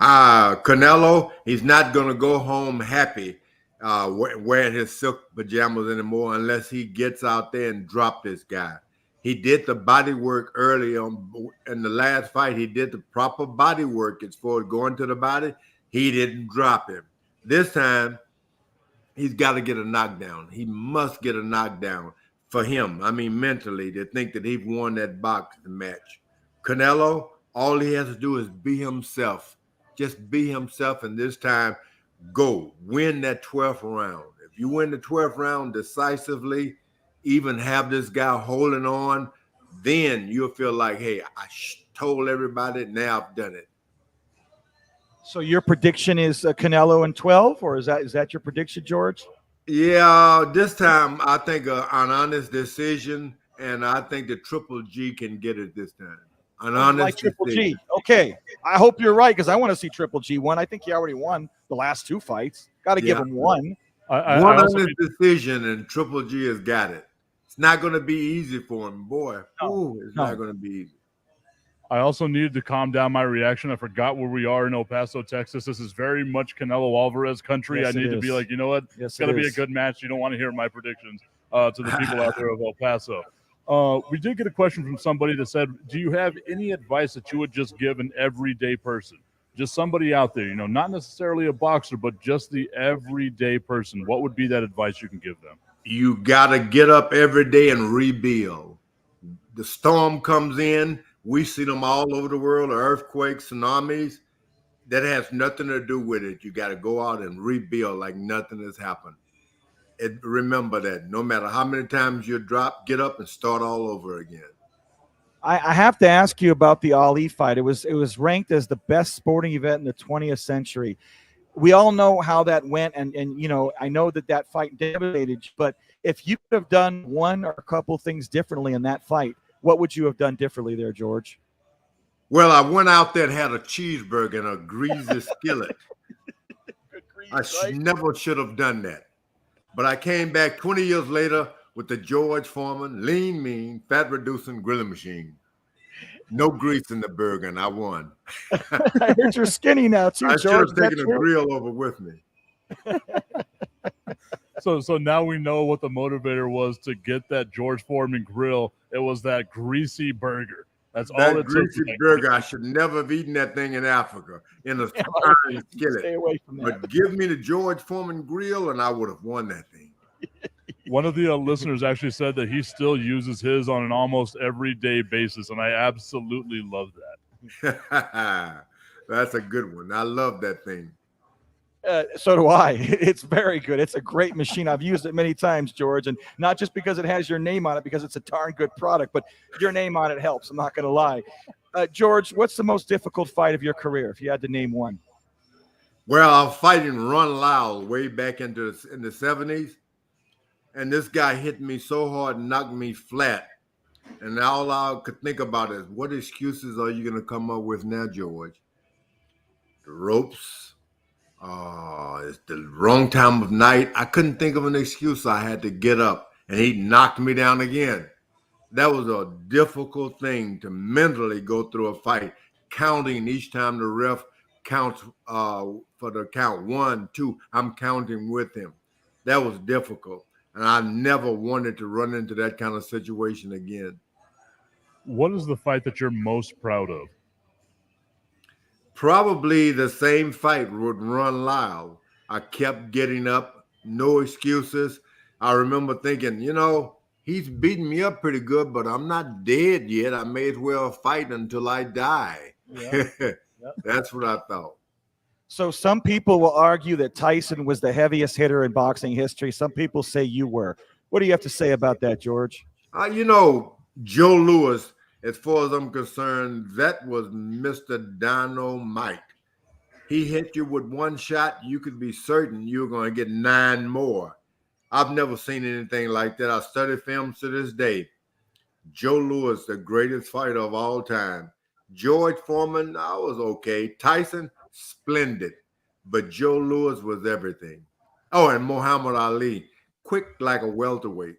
Canelo, he's not going to go home happy wearing his silk pajamas anymore unless he gets out there and drop this guy. He did the body work early on in the last fight. He did the proper body work as far as going to the body. He didn't drop him. This time, he's got to get a knockdown. He must get a knockdown for him. I mean, mentally, to think that he won that boxing match. Canelo, all he has to do is be himself. Just be himself, and this time, go win that 12th round. If you win the 12th round decisively, even have this guy holding on, then you'll feel like, hey, I told everybody, now I've done it. So your prediction is Canelo in 12, or is that your prediction, George? Yeah, this time I think an honest decision, and I think the Triple G can get it this time. An honest Triple decision. G. Okay, I hope you're right because I want to see Triple G win. I think he already won the last 2 fights. Got to give him one. One honest decision, and Triple G has got it. It's not going to be easy for him, boy. It's not going to be easy. I also needed to calm down my reaction. I forgot where we are in El Paso, Texas. This is very much Canelo Alvarez country. Yes, I need to be like, you know what? It's going to be a good match. You don't want to hear my predictions to the people out there of El Paso. We did get a question from somebody that said, do you have any advice that you would just give an everyday person? Just somebody out there, not necessarily a boxer, but just the everyday person. What would be that advice you can give them? You got to get up every day and rebuild. The storm comes in. We see them all over the world, earthquakes, tsunamis. That has nothing to do with it. You got to go out and rebuild like nothing has happened. Remember that. No matter how many times you drop, get up and start all over again. I have to ask you about the Ali fight. It was ranked as the best sporting event in the 20th century. We all know how that went, and I know that fight devastated. But if you could have done one or a couple things differently in that fight, what would you have done differently there, George? Well, I went out there and had a cheeseburger and a greasy skillet. Never should have done that. But I came back 20 years later with the George Foreman lean, mean, fat-reducing grilling machine. No grease in the burger, and I won. I heard you're skinny now, too, George. I should have taken a grill over with me. So now we know what the motivator was to get that George Foreman grill. It was that greasy burger. That's all it took. That greasy burger, I should never have eaten that thing in Africa in a fine skillet. Stay away from that. But give me the George Foreman grill, and I would have won that thing. One of the listeners actually said that he still uses his on an almost everyday basis, and I absolutely love that. That's a good one. I love that thing. So do I. It's very good. It's a great machine. I've used it many times, George, and not just because it has your name on it, because it's a darn good product, but your name on it helps. I'm not going to lie. George, what's the most difficult fight of your career, if you had to name one? Well, I'm fighting Ron Lyle way back in the 70s, and this guy hit me so hard and knocked me flat. And all I could think about is, what excuses are you going to come up with now, George? the ropes. It's the wrong time of night. I couldn't think of an excuse. I had to get up, and he knocked me down again. That was a difficult thing to mentally go through a fight, counting each time the ref counts for the count 1, 2. I'm counting with him. That was difficult, and I never wanted to run into that kind of situation again. What is the fight that you're most proud of? Probably the same fight would run loud. I kept getting up, no excuses. I remember thinking, he's beating me up pretty good, but I'm not dead yet. I may as well fight until I die. Yeah. That's what I thought. So some people will argue that Tyson was the heaviest hitter in boxing history. Some people say you were. What do you have to say about that, George? Joe Louis, as far as I'm concerned, that was Mr. Dynamite. He hit you with one shot, you could be certain you're going to get 9 more. I've never seen anything like that. I study films to this day. Joe Louis, the greatest fighter of all time. George Foreman, I was okay. Tyson, splendid. But Joe Louis was everything. Oh, and Muhammad Ali, quick like a welterweight.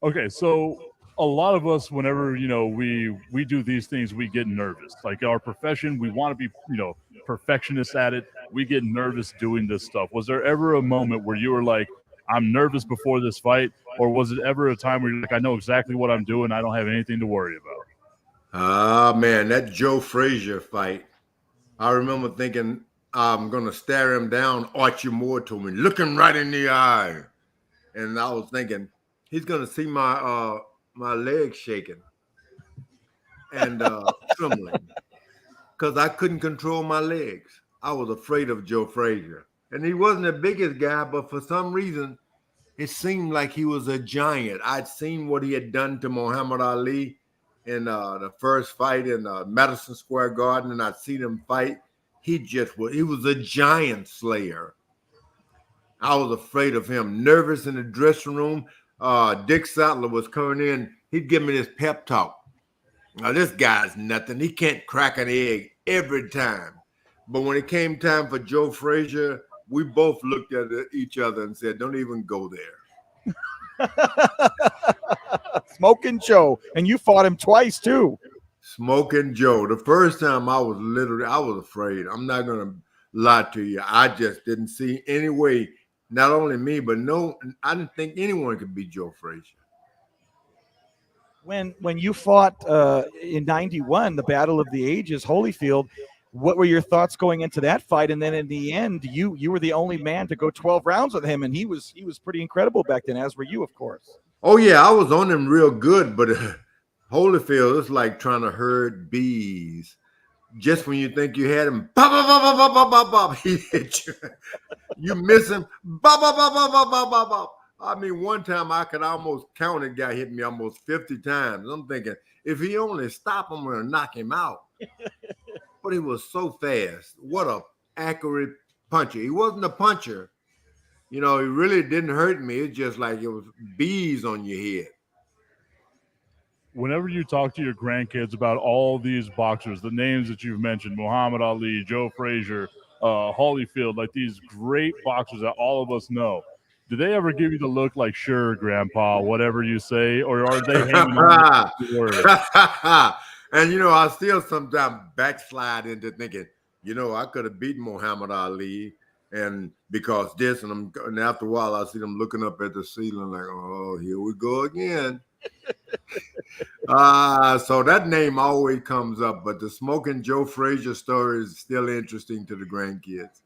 Okay, so a lot of us, whenever we do these things, we get nervous. Like our profession, we want to be perfectionists at it. We get nervous doing this stuff. Was there ever a moment where you were like, I'm nervous before this fight, or was it ever a time where you're like, I know exactly what I'm doing, I don't have anything to worry about? Man, that Joe Frazier fight, I remember thinking, I'm going to stare him down. Archie Moore told me, look him right in the eye. And I was thinking, he's going to see my legs shaking and trembling because I couldn't control my legs. I was afraid of Joe Frazier. And he wasn't the biggest guy, but for some reason, it seemed like he was a giant. I'd seen what he had done to Muhammad Ali in the first fight in Madison Square Garden, and I'd seen him fight. He was a giant slayer. I was afraid of him. Nervous in the dressing room. Dick Sattler was coming in. He'd give me this pep talk. Now, this guy's nothing. He can't crack an egg every time. But when it came time for Joe Frazier, we both looked at each other and said, don't even go there. Smoking Joe. And you fought him twice, too. Smoking Joe. The first time I was afraid. I'm not going to lie to you. I just didn't see any way, not only me, but I didn't think anyone could beat Joe Frazier. When you fought in 91, the Battle of the Ages, Holyfield, what were your thoughts going into that fight? And then in the end, you were the only man to go 12 rounds with him, and he was pretty incredible back then, as were you, of course. Oh, yeah, I was on him real good, but Holyfield is like trying to herd bees. Just when you think you had him, bop, bop, bop, bop, bop, bop, bop, he hit you. You miss him, bop, bop, bop, bop, bop, bop, bop, bop. I mean, one time I could almost count a guy hit me almost 50 times. I'm thinking, if he only stop him, I'm going to knock him out. But he was so fast. What a accurate puncher. He wasn't a puncher. He really didn't hurt me. It's just like it was bees on your head. Whenever you talk to your grandkids about all these boxers, the names that you've mentioned, Muhammad Ali, Joe Frazier, Holyfield, like these great boxers that all of us know, do they ever give you the look like, sure, Grandpa, whatever you say, or are they hanging on to the words? And, I still sometimes backslide into thinking, I could have beaten Muhammad Ali, and because this, and after a while, I see them looking up at the ceiling like, oh, here we go again. So that name always comes up, but the Smoking Joe Frazier story is still interesting to the grandkids.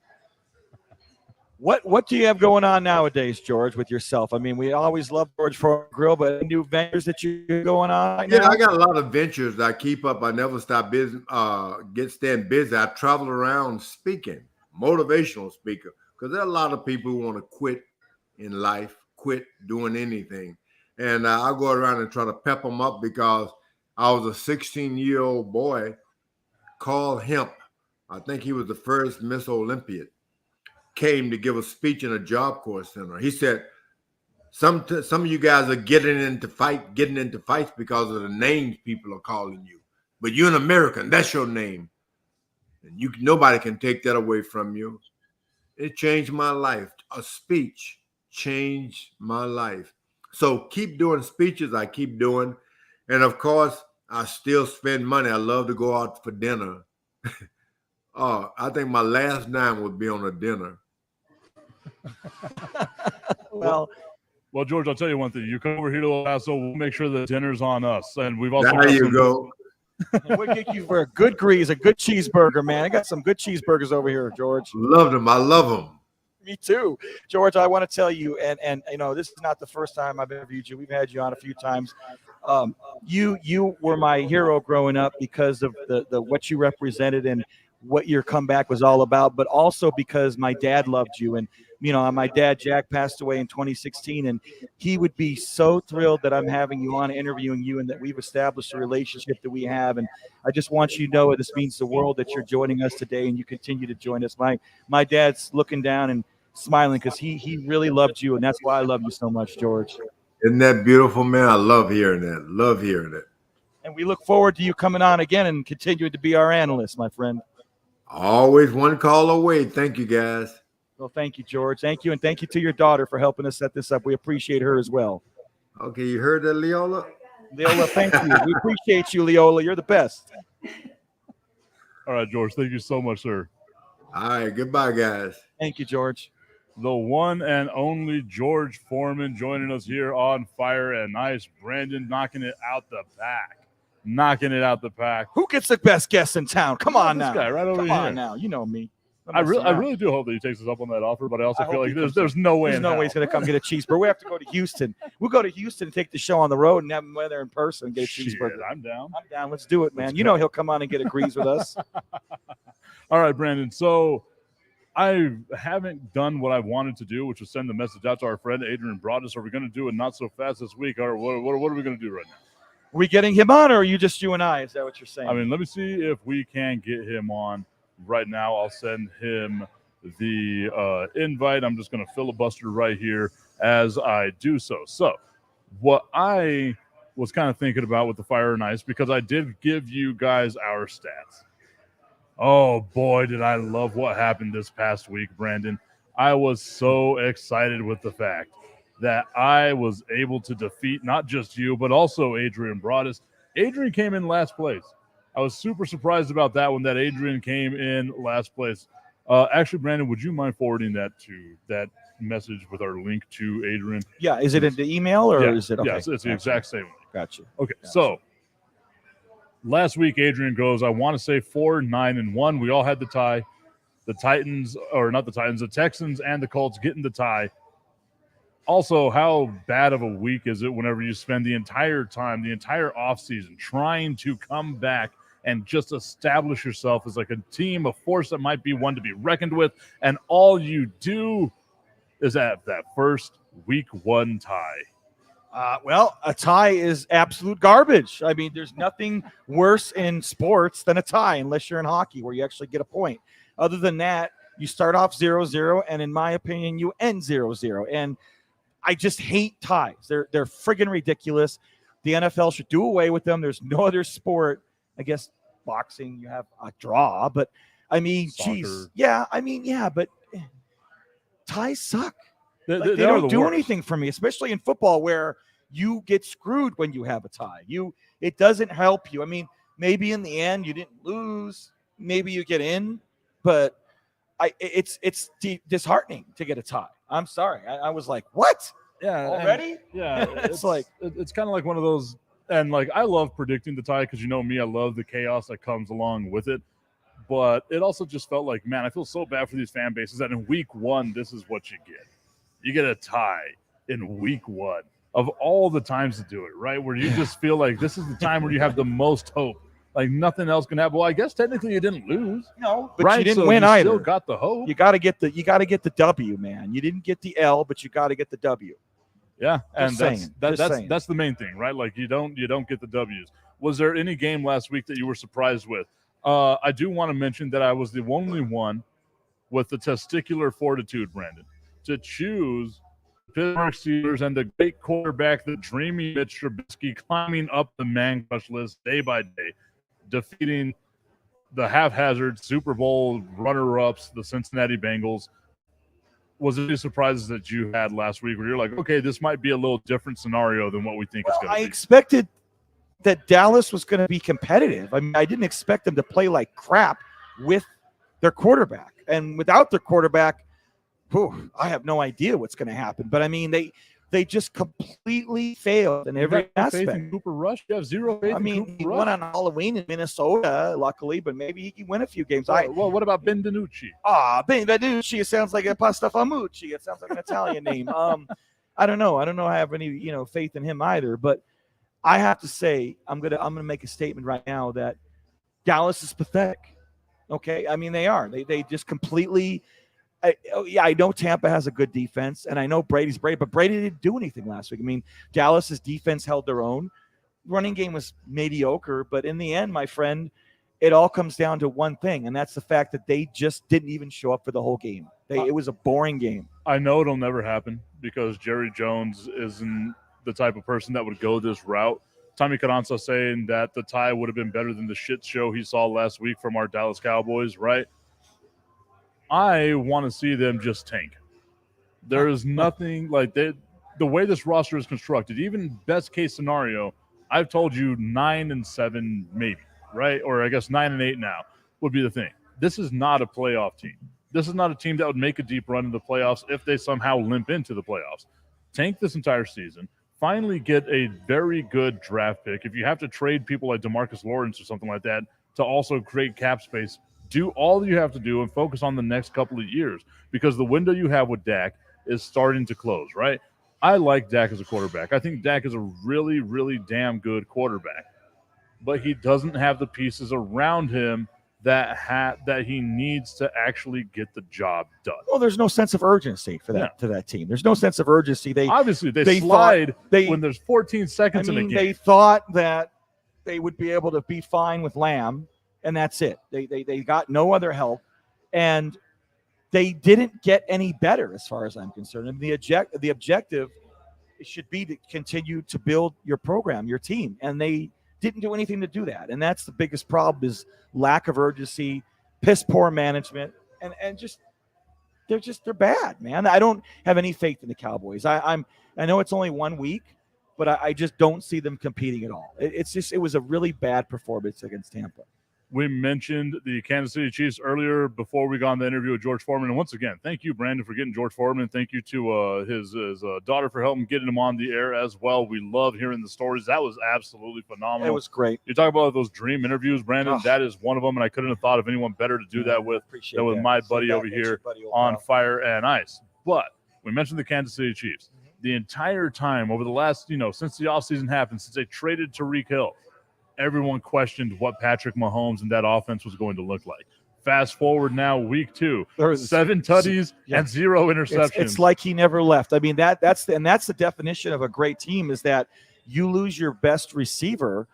What do you have going on nowadays, George, with yourself? I mean, we always love George for Grill, but new ventures that you going on right now? I got a lot of ventures that I keep up. I never stop busy, staying busy. I travel around speaking, motivational speaker, because there are a lot of people who want to quit in life, quit doing anything. And I go around and try to pep them up because I was a 16-year-old boy, Carl Hemp. I think he was the first Miss Olympiad. Came to give a speech in a Job Corps center. He said, some of you guys are getting into fights because of the names people are calling you. But you're an American. That's your name. And nobody can take that away from you. It changed my life. A speech changed my life. So keep doing speeches. I keep doing. And of course, I still spend money. I love to go out for dinner. I think my last dime would be on a dinner. Well, George, I'll tell you one thing. You come over here to El Paso, we'll make sure the dinner's on us. And we've also there you go. We'll get you for a good cheeseburger, man. I got some good cheeseburgers over here, George. Love them. I love them. Me too. George, I want to tell you, and you know, this is not the first time I've interviewed you. We've had you on a few times. You were my hero growing up because of the what you represented and what your comeback was all about, but also because my dad loved you. And, you know, my dad, Jack, passed away in 2016, and he would be so thrilled that I'm having you on, interviewing you, and that we've established a relationship that we have. And I just want you to know this means the world that you're joining us today, and you continue to join us. My dad's looking down and smiling because he really loved you, and that's why I love you so much, George. Isn't that beautiful, man? I love hearing that. Love hearing it. And we look forward to you coming on again and continuing to be our analyst, my friend. Always one call away. Thank you, guys. Well, thank you, George. Thank you, and thank you to your daughter for helping us set this up. We appreciate her as well. Okay, you heard that, Leola? Leola, thank you. We appreciate you, Leola. You're the best. All right, George. Thank you so much, sir. All right, goodbye, guys. Thank you, George. The one and only George Foreman joining us here on Fire and Ice. Brandon knocking it out the pack. Who gets the best guest in town? Come on now. This guy right over here. Come on now. You know me. I really do hope that he takes us up on that offer, but I also feel like there's no way. There's no way he's going to come get a cheeseburger. We have to go to Houston. We'll go to Houston and take the show on the road and have him there in person and get a cheeseburger. I'm down. Let's do it, man. You know he'll come on and get agrees with us. All right, Brandon. So I haven't done what I wanted to do, which was send the message out to our friend Adrian Broadus. Are we going to do it not so fast this week, or what are we going to do right now? Are we getting him on, or are you just you and I? Is that what you're saying? I mean, let me see if we can get him on right now. I'll send him the invite. I'm just going to filibuster right here as I do so. So what I was kind of thinking about with the Fire and Ice, because I did give you guys our stats. Oh, boy, did I love what happened this past week, Brandon. I was so excited with the fact that I was able to defeat not just you, but also Adrian Broadus. Adrian came in last place. I was super surprised about that one, that Adrian came in last place. Actually, Brandon, would you mind forwarding that message with our link to Adrian? Yeah, is it in the email or is it? Okay. Yeah, it's the exact same link. Gotcha. Okay, so last week Adrian goes, I want to say 4-9-1. We all had the tie. The Texans and the Colts getting the tie. Also, how bad of a week is it whenever you spend the entire offseason trying to come back and just establish yourself as like a team, a force that might be one to be reckoned with, and all you do is have that first week one tie? Well, a tie is absolute garbage. I mean, there's nothing worse in sports than a tie, unless you're in hockey where you actually get a point. Other than that, you start off 0-0, and in my opinion, you end 0-0. And I just hate ties. They're friggin' ridiculous. The NFL should do away with them. There's no other sport. I guess boxing, you have a draw, but I mean, geez. Yeah, but ties suck. They don't do anything for me, especially in football where you get screwed when you have a tie. It doesn't help you. I mean, maybe in the end you didn't lose. Maybe you get in, but it's disheartening to get a tie. I'm sorry. I was like, what? Yeah. Already? Yeah. it's kind of like one of those. And like, I love predicting the tie because you know me, I love the chaos that comes along with it. But it also just felt like, man, I feel so bad for these fan bases that in week one, this is what you get. You get a tie in week one of all the times to do it, right? Where you just feel like this is the time where you have the most hope. Like nothing else can happen. Well, I guess technically you didn't lose. No, but right? you didn't win either. Still got the hope. You got to get the W, man. You didn't get the L, but you got to get the W. Yeah, and that's the main thing, right? Like you don't get the W's. Was there any game last week that you were surprised with? I do want to mention that I was the only one with the testicular fortitude, Brandon, to choose Pittsburgh Steelers and the great quarterback, the dreamy Mitch Trubisky, climbing up the man crush list day by day, defeating the haphazard Super Bowl runner-ups, the Cincinnati Bengals. Was there any surprises that you had last week where you're like, okay, this might be a little different scenario than what we think it's going to be? I expected that Dallas was going to be competitive. I mean, I didn't expect them to play like crap with their quarterback. And without their quarterback, I have no idea what's going to happen. But, I mean, they just completely failed in every aspect. Faith in Cooper Rush? You have zero faith in Cooper Rush? He won on Halloween in Minnesota, luckily, but maybe he can win a few games. Well, what about Ben DiNucci? Ben DiNucci, it sounds like a pasta famucci. It sounds like an Italian name. I don't know. I have any, faith in him either. But I have to say, I'm gonna make a statement right now that Dallas is pathetic. Okay, I mean they are. They just completely. I know Tampa has a good defense, and I know Brady's Brady, but Brady didn't do anything last week. I mean, Dallas's defense held their own. Running game was mediocre, but in the end, my friend, it all comes down to one thing, and that's the fact that they just didn't even show up for the whole game. It was a boring game. I know it'll never happen because Jerry Jones isn't the type of person that would go this route. Tommy Carranza saying that the tie would have been better than the shit show he saw last week from our Dallas Cowboys, right? I want to see them just tank. There is nothing like that. The way this roster is constructed, even best case scenario, I've told you 9-7 maybe, right? Or I guess 9-8 now would be the thing. This is not a playoff team. This is not a team that would make a deep run in the playoffs if they somehow limp into the playoffs. Tank this entire season. Finally get a very good draft pick. If you have to trade people like DeMarcus Lawrence or something like that to also create cap space, do all you have to do and focus on the next couple of years because the window you have with Dak is starting to close, right? I like Dak as a quarterback. I think Dak is a really, really damn good quarterback, but he doesn't have the pieces around him that he needs to actually get the job done. Well, there's no sense of urgency for that to that team. There's no sense of urgency. They slide when there's 14 seconds in a game. They thought that they would be able to be fine with Lamb, and that's it. They got no other help, and they didn't get any better as far as I'm concerned. And the objective should be to continue to build your program, your team, and they didn't do anything to do that. And that's the biggest problem is lack of urgency, piss poor management, and they're bad, man. I don't have any faith in the Cowboys. I know it's only 1 week, but I just don't see them competing at all. It was a really bad performance against Tampa. We mentioned the Kansas City Chiefs earlier before we got on the interview with George Foreman. And once again, thank you, Brandon, for getting George Foreman. Thank you to his daughter for helping getting him on the air as well. We love hearing the stories. That was absolutely phenomenal. It was great. You talk about those dream interviews, Brandon. That is one of them, and I couldn't have thought of anyone better to do that with than with my buddy over here on Fire and Ice. But we mentioned the Kansas City Chiefs. The entire time over the last, since the offseason happened, since they traded Tyreek Hill, everyone questioned what Patrick Mahomes and that offense was going to look like. Fast forward now, week 2, 7 tutties and 0 interceptions. It's like he never left. I mean, that's the definition of a great team is that you lose your best receiver,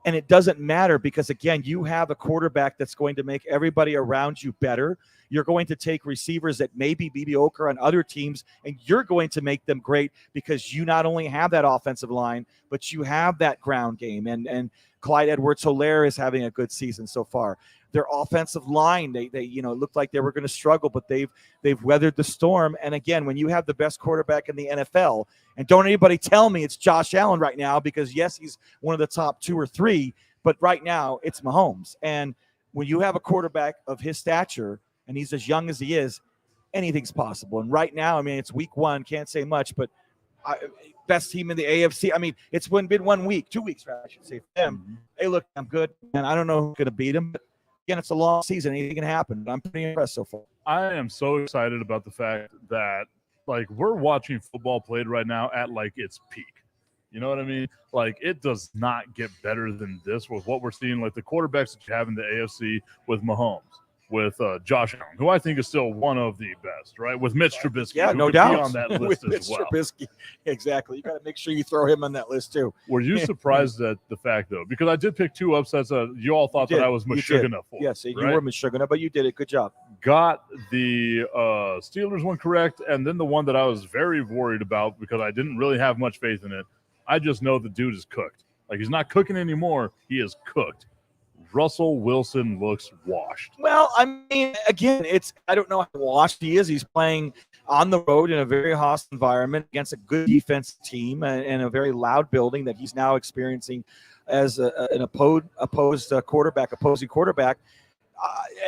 and it doesn't matter because, again, you have a quarterback that's going to make everybody around you better. You're going to take receivers that may be mediocre on other teams, and you're going to make them great because you not only have that offensive line, but you have that ground game. And Clyde Edwards-Helaire is having a good season so far. Their offensive line, they looked like they were going to struggle, but they've weathered the storm. And again, when you have the best quarterback in the NFL, and don't anybody tell me it's Josh Allen right now, because yes, he's one of the top 2 or 3, but right now it's Mahomes. And when you have a quarterback of his stature, and he's as young as he is, anything's possible. And right now, I mean, it's week 1, can't say much, but best team in the AFC. I mean, it's been 1 week, 2 weeks, I should say, for them. They look damn good, and I don't know who's going to beat them. But again, it's a long season. Anything can happen. I'm pretty impressed so far. I am so excited about the fact that, we're watching football played right now at, its peak. You know what I mean? It does not get better than this with what we're seeing, the quarterbacks that you have in the AFC with Mahomes, with Josh Allen, who I think is still one of the best, right? With Mitch Trubisky, yeah, no doubt, be on that list with as well. Trubisky, exactly. You got to make sure you throw him on that list too. Were you surprised at the fact, though, because I did pick 2 upsets that you all thought that I was Meshuggah for? Yes, right? You were Meshuggah, but you did it. Good job. Got the Steelers one correct, and then the one that I was very worried about because I didn't really have much faith in it. I just know the dude is cooked. He's not cooking anymore. He is cooked. Russell Wilson looks washed. Well, I mean, again, I don't know how washed he is. He's playing on the road in a very hostile environment against a good defensive team and a very loud building that he's now experiencing as an opposing quarterback.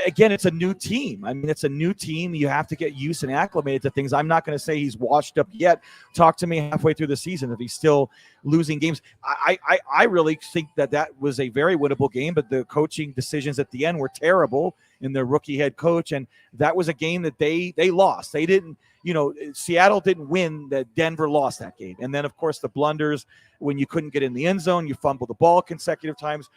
Again, it's a new team. I mean, it's a new team. You have to get used and acclimated to things. I'm not going to say he's washed up yet. Talk to me halfway through the season if he's still losing games. I really think that was a very winnable game, but the coaching decisions at the end were terrible in their rookie head coach, and that was a game that they lost. They didn't, Seattle didn't win, that Denver lost that game. And then, of course, the blunders when you couldn't get in the end zone, you fumbled the ball consecutive times.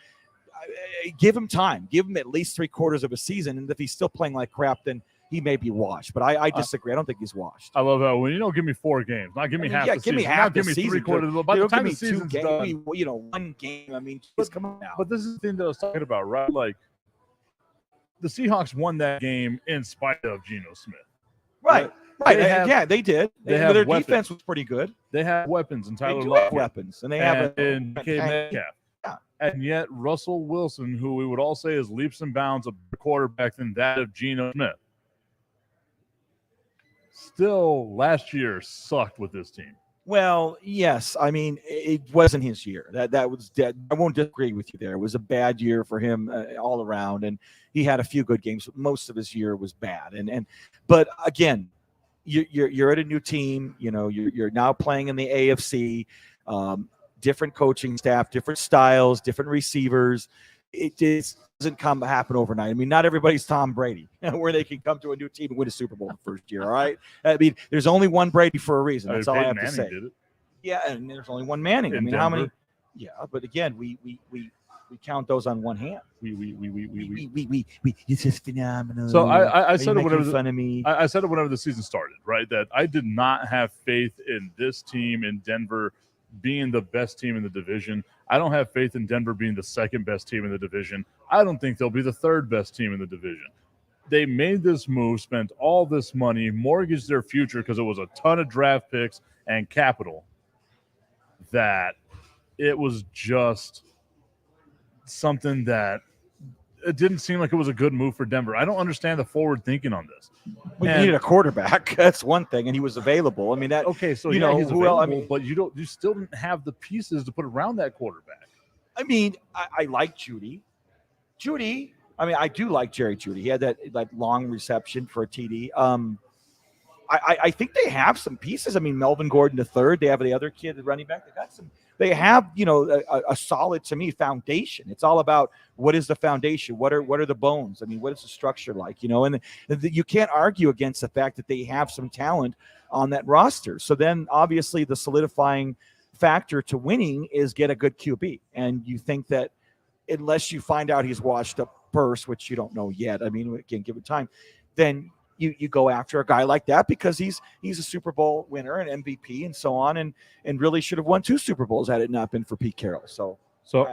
Give him time. Give him at least 3/4 of a season, and if he's still playing like crap, then he may be washed. But I disagree. I don't think he's washed. I love how when you don't give me 4 games, not give me half the season, give me half the give me season. 3/4. By the time the season's done, one game. I mean, just come on now. But this is the thing that I was talking about, right? Like the Seahawks won that game in spite of Geno Smith. Right. They did. Their defense was pretty good. They have weapons, and Tyler They Lockett, weapons, and they have Metcalf. And yet Russell Wilson, who we would all say is leaps and bounds a better quarterback than that of Geno Smith, still last year sucked with this team. Well, yes. I mean, it wasn't his year. That was dead. I won't disagree with you there. It was a bad year for him all around, and he had a few good games, but most of his year was bad. But again, you're at a new team. You're now playing in the AFC. Different coaching staff, different styles, different receivers. It just doesn't happen overnight. I mean, not everybody's Tom Brady, where they can come to a new team and win a Super Bowl the first year. All right. I mean, there's only one Brady for a reason. That's all I have to say. Did it. Yeah, and there's only one Manning. I mean, Denver. how many? Yeah, but again, we count those on one hand. It's just phenomenal. So I said it whenever fun of me. I said it whenever the season started, right? That I did not have faith in this team in Denver being the best team in the division. I don't have faith in Denver being the second best team in the division. I don't think they'll be the third best team in the division. They made this move, spent all this money, mortgaged their future because it was a ton of draft picks and capital, that it was just something that it didn't seem like it was a good move for Denver. I don't understand the forward thinking on this. We needed a quarterback. That's one thing, and he was available. I mean, that okay. So he's available, well. I mean, but you still didn't have the pieces to put around that quarterback. I mean, I like Judy. I mean, I do like Jerry Judy. He had that long reception for a TD. I think they have some pieces. I mean, Melvin Gordon III. They have the other kid, the running back. They got some. They have, a solid, to me, foundation. It's all about what is the foundation, what are the bones. I mean, what is the structure like, and you can't argue against the fact that they have some talent on that roster. So then, obviously, the solidifying factor to winning is get a good QB, and you think that unless you find out he's washed up first, which you don't know yet. I mean, we can't give it time. Then you go after a guy like that because he's a Super Bowl winner and MVP and so on, and really should have won 2 Super Bowls had it not been for Pete Carroll. So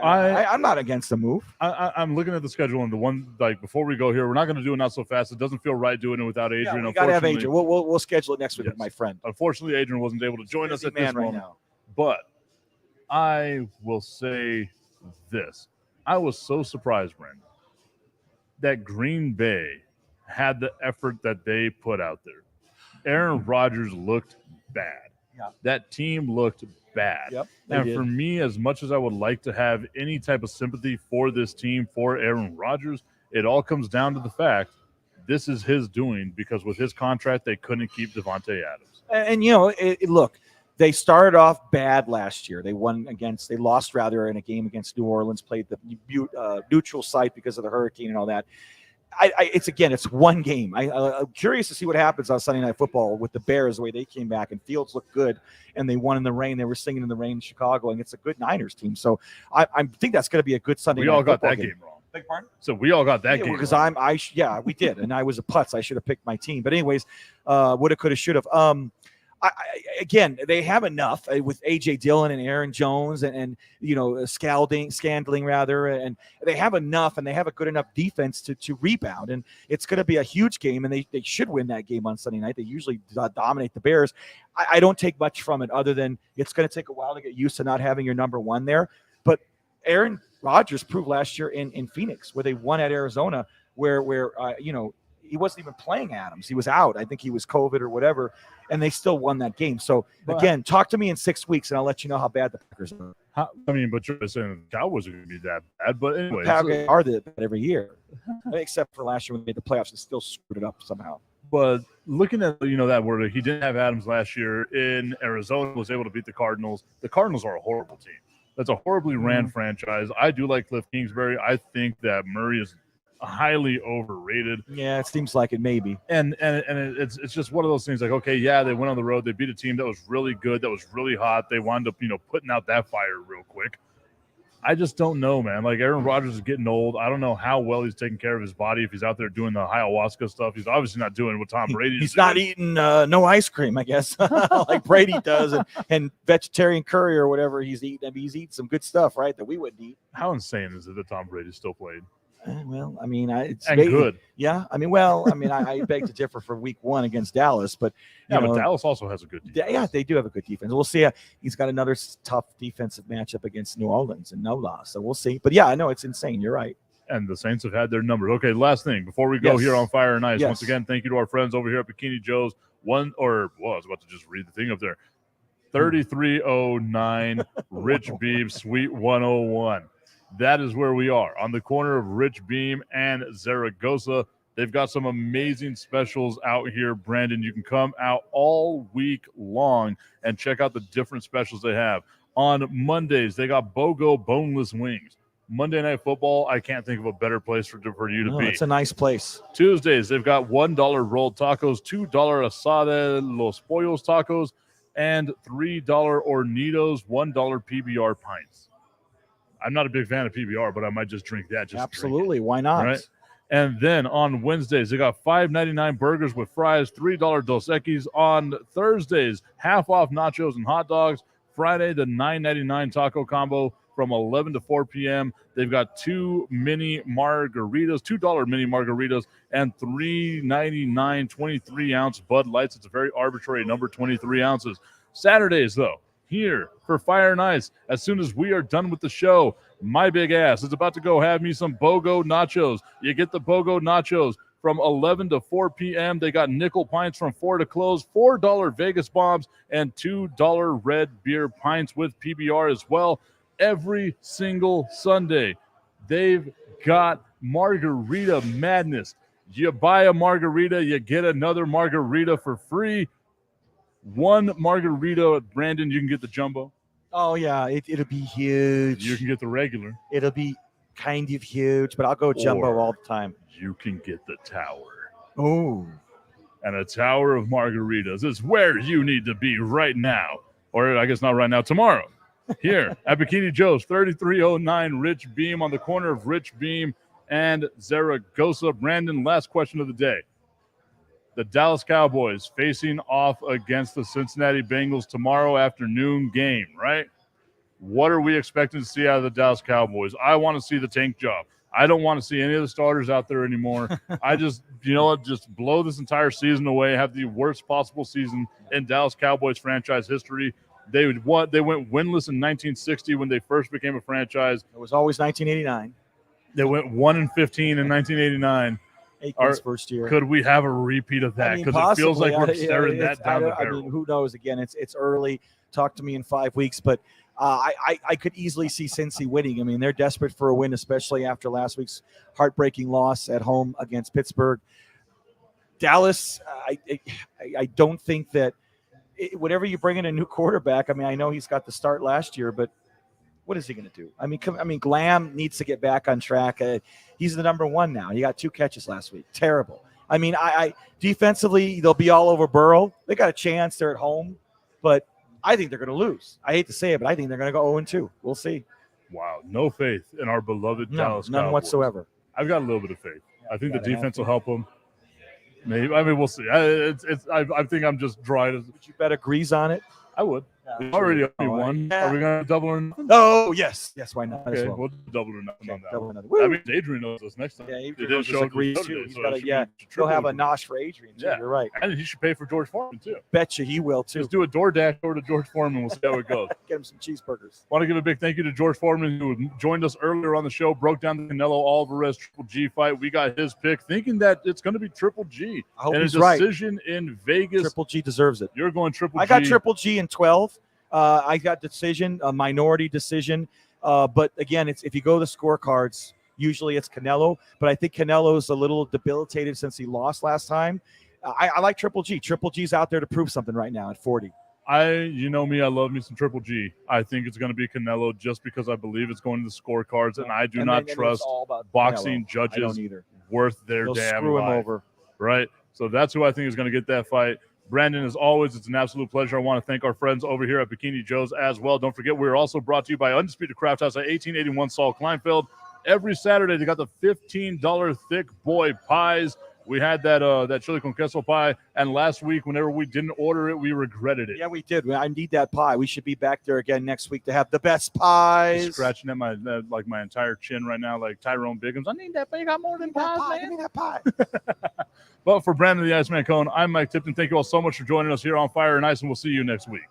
I'm not against the move. I'm looking at the schedule, and the one, before we go here, we're not going to do it not so fast. It doesn't feel right doing it without Adrian. Yeah, we got to have Adrian. We'll schedule it next week with my friend. Unfortunately, Adrian wasn't able to join us at this moment. Now. But I will say this. I was so surprised, Brandon, that Green Bay had the effort that they put out there. Aaron Rodgers looked bad. Yeah. That team looked bad. Yep, and for me, as much as I would like to have any type of sympathy for this team, for Aaron Rodgers, it all comes down to the fact this is his doing, because with his contract, they couldn't keep Devontae Adams. And look, they started off bad last year. They lost in a game against New Orleans, played the neutral site because of the hurricane and all that. It's one game. I'm curious to see what happens on Sunday Night Football with the Bears, the way they came back, and Fields looked good, and they won in the rain. They were singing in the rain in Chicago, and it's a good Niners team. So I think that's going to be a good Sunday night football game. We all got that game wrong. Beg pardon? So we all got that game because wrong. we did, and I was a putz. I should have picked my team. But anyways, woulda, coulda, shoulda. Again, they have enough with A.J. Dillon and Aaron Jones and Scandling rather, and they have enough, and they have a good enough defense to rebound, and it's going to be a huge game, and they should win that game on Sunday night. They usually dominate the Bears. I don't take much from it other than it's going to take a while to get used to not having your number one there, but Aaron Rodgers proved last year in Phoenix, where they won at Arizona, where he wasn't even playing Adams. He was out. I think he was COVID or whatever, and they still won that game. So, again, talk to me in 6 weeks, and I'll let you know how bad the Packers are. But you're saying the Cowboys are going to be that bad. But anyway. The Packers are that bad every year. Except for last year when they made the playoffs and still screwed it up somehow. But looking at, that word, he didn't have Adams last year in Arizona, was able to beat the Cardinals. The Cardinals are a horrible team. That's a horribly ran franchise. I do like Cliff Kingsbury. I think that Murray is highly overrated. Yeah, it seems like it maybe. And it's just one of those things like, okay, yeah, they went on the road. They beat a team that was really good, that was really hot. They wound up, putting out that fire real quick. I just don't know, man. Like, Aaron Rodgers is getting old. I don't know how well he's taking care of his body if he's out there doing the ayahuasca stuff. He's obviously not doing what Tom Brady is He's not eating no ice cream, I guess, like Brady does, and vegetarian curry or whatever he's eating. I mean, he's eating some good stuff, right, that we wouldn't eat. How insane is it that Tom Brady's still playing? Well, I mean, it's good. Yeah, I mean, I beg to differ for week 1 against Dallas, but but Dallas also has a good defense. Yeah, they do have a good defense. We'll see. He's got another tough defensive matchup against New Orleans and no loss, so we'll see. But yeah, I know it's insane. You're right. And the Saints have had their number. Okay, last thing before we go here on Fire and Ice. Once again, thank you to our friends over here at Bikini Joes. I was about to just read the thing up there. 3309 Rich Beem, Suite 101. That is where we are, on the corner of Rich Beem and Zaragoza. They've got some amazing specials out here, Brandon. You can come out all week long and check out the different specials they have. On Mondays, they got BOGO boneless wings. Monday Night Football, I can't think of a better place for you to be. It's a nice place. Tuesdays, they've got $1 rolled tacos, $2 asada los pollos tacos, and $3 hornitos, $1 PBR pints. I'm not a big fan of PBR, but I might just drink that. Absolutely. Why not? Right? And then on Wednesdays, they got $5.99 burgers with fries, $3 Dos Equis. On Thursdays, half off nachos and hot dogs. Friday, the $9.99 taco combo from 11 to 4 p.m. They've got 2 mini margaritas, $2 mini margaritas, and $3.99 23-ounce Bud Lights. It's a very arbitrary number, 23 ounces. Saturdays, though, here for Fire and Ice, as soon as we are done with the show, my big ass is about to go have me some BOGO nachos. You get the BOGO nachos from 11 to 4 p.m. They got nickel pints from 4 to close, $4 Vegas bombs, and $2 red beer pints with PBR as well. Every single Sunday, they've got margarita madness. You buy a margarita, you get another margarita for free. 1 margarita, Brandon, you can get the jumbo. Oh, yeah, it'll be huge. You can get the regular. It'll be kind of huge, but I'll go jumbo all the time. You can get the tower. Oh. And a tower of margaritas is where you need to be right now. Or I guess not right now, tomorrow. Here at Bikini Joe's, 3309 Rich Beem, on the corner of Rich Beem and Zaragoza. Brandon, last question of the day. The Dallas Cowboys facing off against the Cincinnati Bengals tomorrow afternoon game, right? What are we expecting to see out of the Dallas Cowboys? I want to see the tank job. I don't want to see any of the starters out there anymore. I just, just blow this entire season away, have the worst possible season in Dallas Cowboys franchise history. They went winless in 1960 when they first became a franchise. It was always 1989. They went 1-15 in 1989. Aiken's first year. Could we have a repeat of that? Because it feels like we're staring that down the barrel. I mean, who knows? Again, it's early. Talk to me in 5 weeks, but I could easily see Cincy winning. I mean, they're desperate for a win, especially after last week's heartbreaking loss at home against Pittsburgh. Dallas, I don't think that whenever you bring in a new quarterback, I mean, I know he's got the start last year, but what is he going to do? I mean, Glam needs to get back on track. He's the number 1 now. He got 2 catches last week. Terrible. I mean, I defensively, they'll be all over Burrow. They got a chance. They're at home, but I think they're going to lose. I hate to say it, but I think they're going to go 0-2. We'll see. Wow, no faith in our beloved Dallas Cowboys. None whatsoever. I've got a little bit of faith. I think the defense will help them. Maybe. I mean, we'll see. I think I'm just dry. Would you bet a grease on it? I would. We already only won. Yeah. Are we going to double or nothing? Oh, yes. Yes, why not? Might as Okay, well. we'll do double or nothing on that Double one. or nothing. That Woo! means Adrian knows us next time. Yeah, He Adrian didn't show up agrees to too. today, He's so got it to, should yeah. be He'll triple have a agree. nosh for Adrian too. Yeah. You're right. And he should pay for George Foreman too. Betcha he will too. Just do a DoorDash over to George Foreman. We'll see how it goes. Get him some cheeseburgers. Want to give a big thank you to George Foreman, who joined us earlier on the show, broke down the Canelo Alvarez Triple G fight. We got his pick, thinking that it's going to be Triple G. I hope and he's a right. decision in Vegas. Triple G deserves it. You're going Triple G. I got Triple G in 12. I got decision, a minority decision. But again, it's if you go to the scorecards, usually it's Canelo. But I think Canelo's a little debilitated since he lost last time. I like Triple G. Triple G's out there to prove something right now at 40. You know me, I love me some Triple G. I think it's going to be Canelo just because I believe it's going to the scorecards, and I do not trust boxing judges worth their damn screw him life. over. Right? So that's who I think is going to get that fight. Brandon, as always, it's an absolute pleasure. I want to thank our friends over here at Bikini Joes as well. Don't forget, we're also brought to you by Undisputed Craft House at 1881 Saul Kleinfeld. Every Saturday, they got the $15 thick boy pies. We had that chili con queso pie, and last week, whenever we didn't order it, we regretted it. Yeah, we did. I need that pie. We should be back there again next week to have the best pies. Just scratching at my entire chin right now, like Tyrone Biggums. I need that pie. You got more than pies, man. Give me that pie. But for Brandon the Iceman Cohen, I'm Mike Tipton. Thank you all so much for joining us here on Fire and Ice, and we'll see you next week.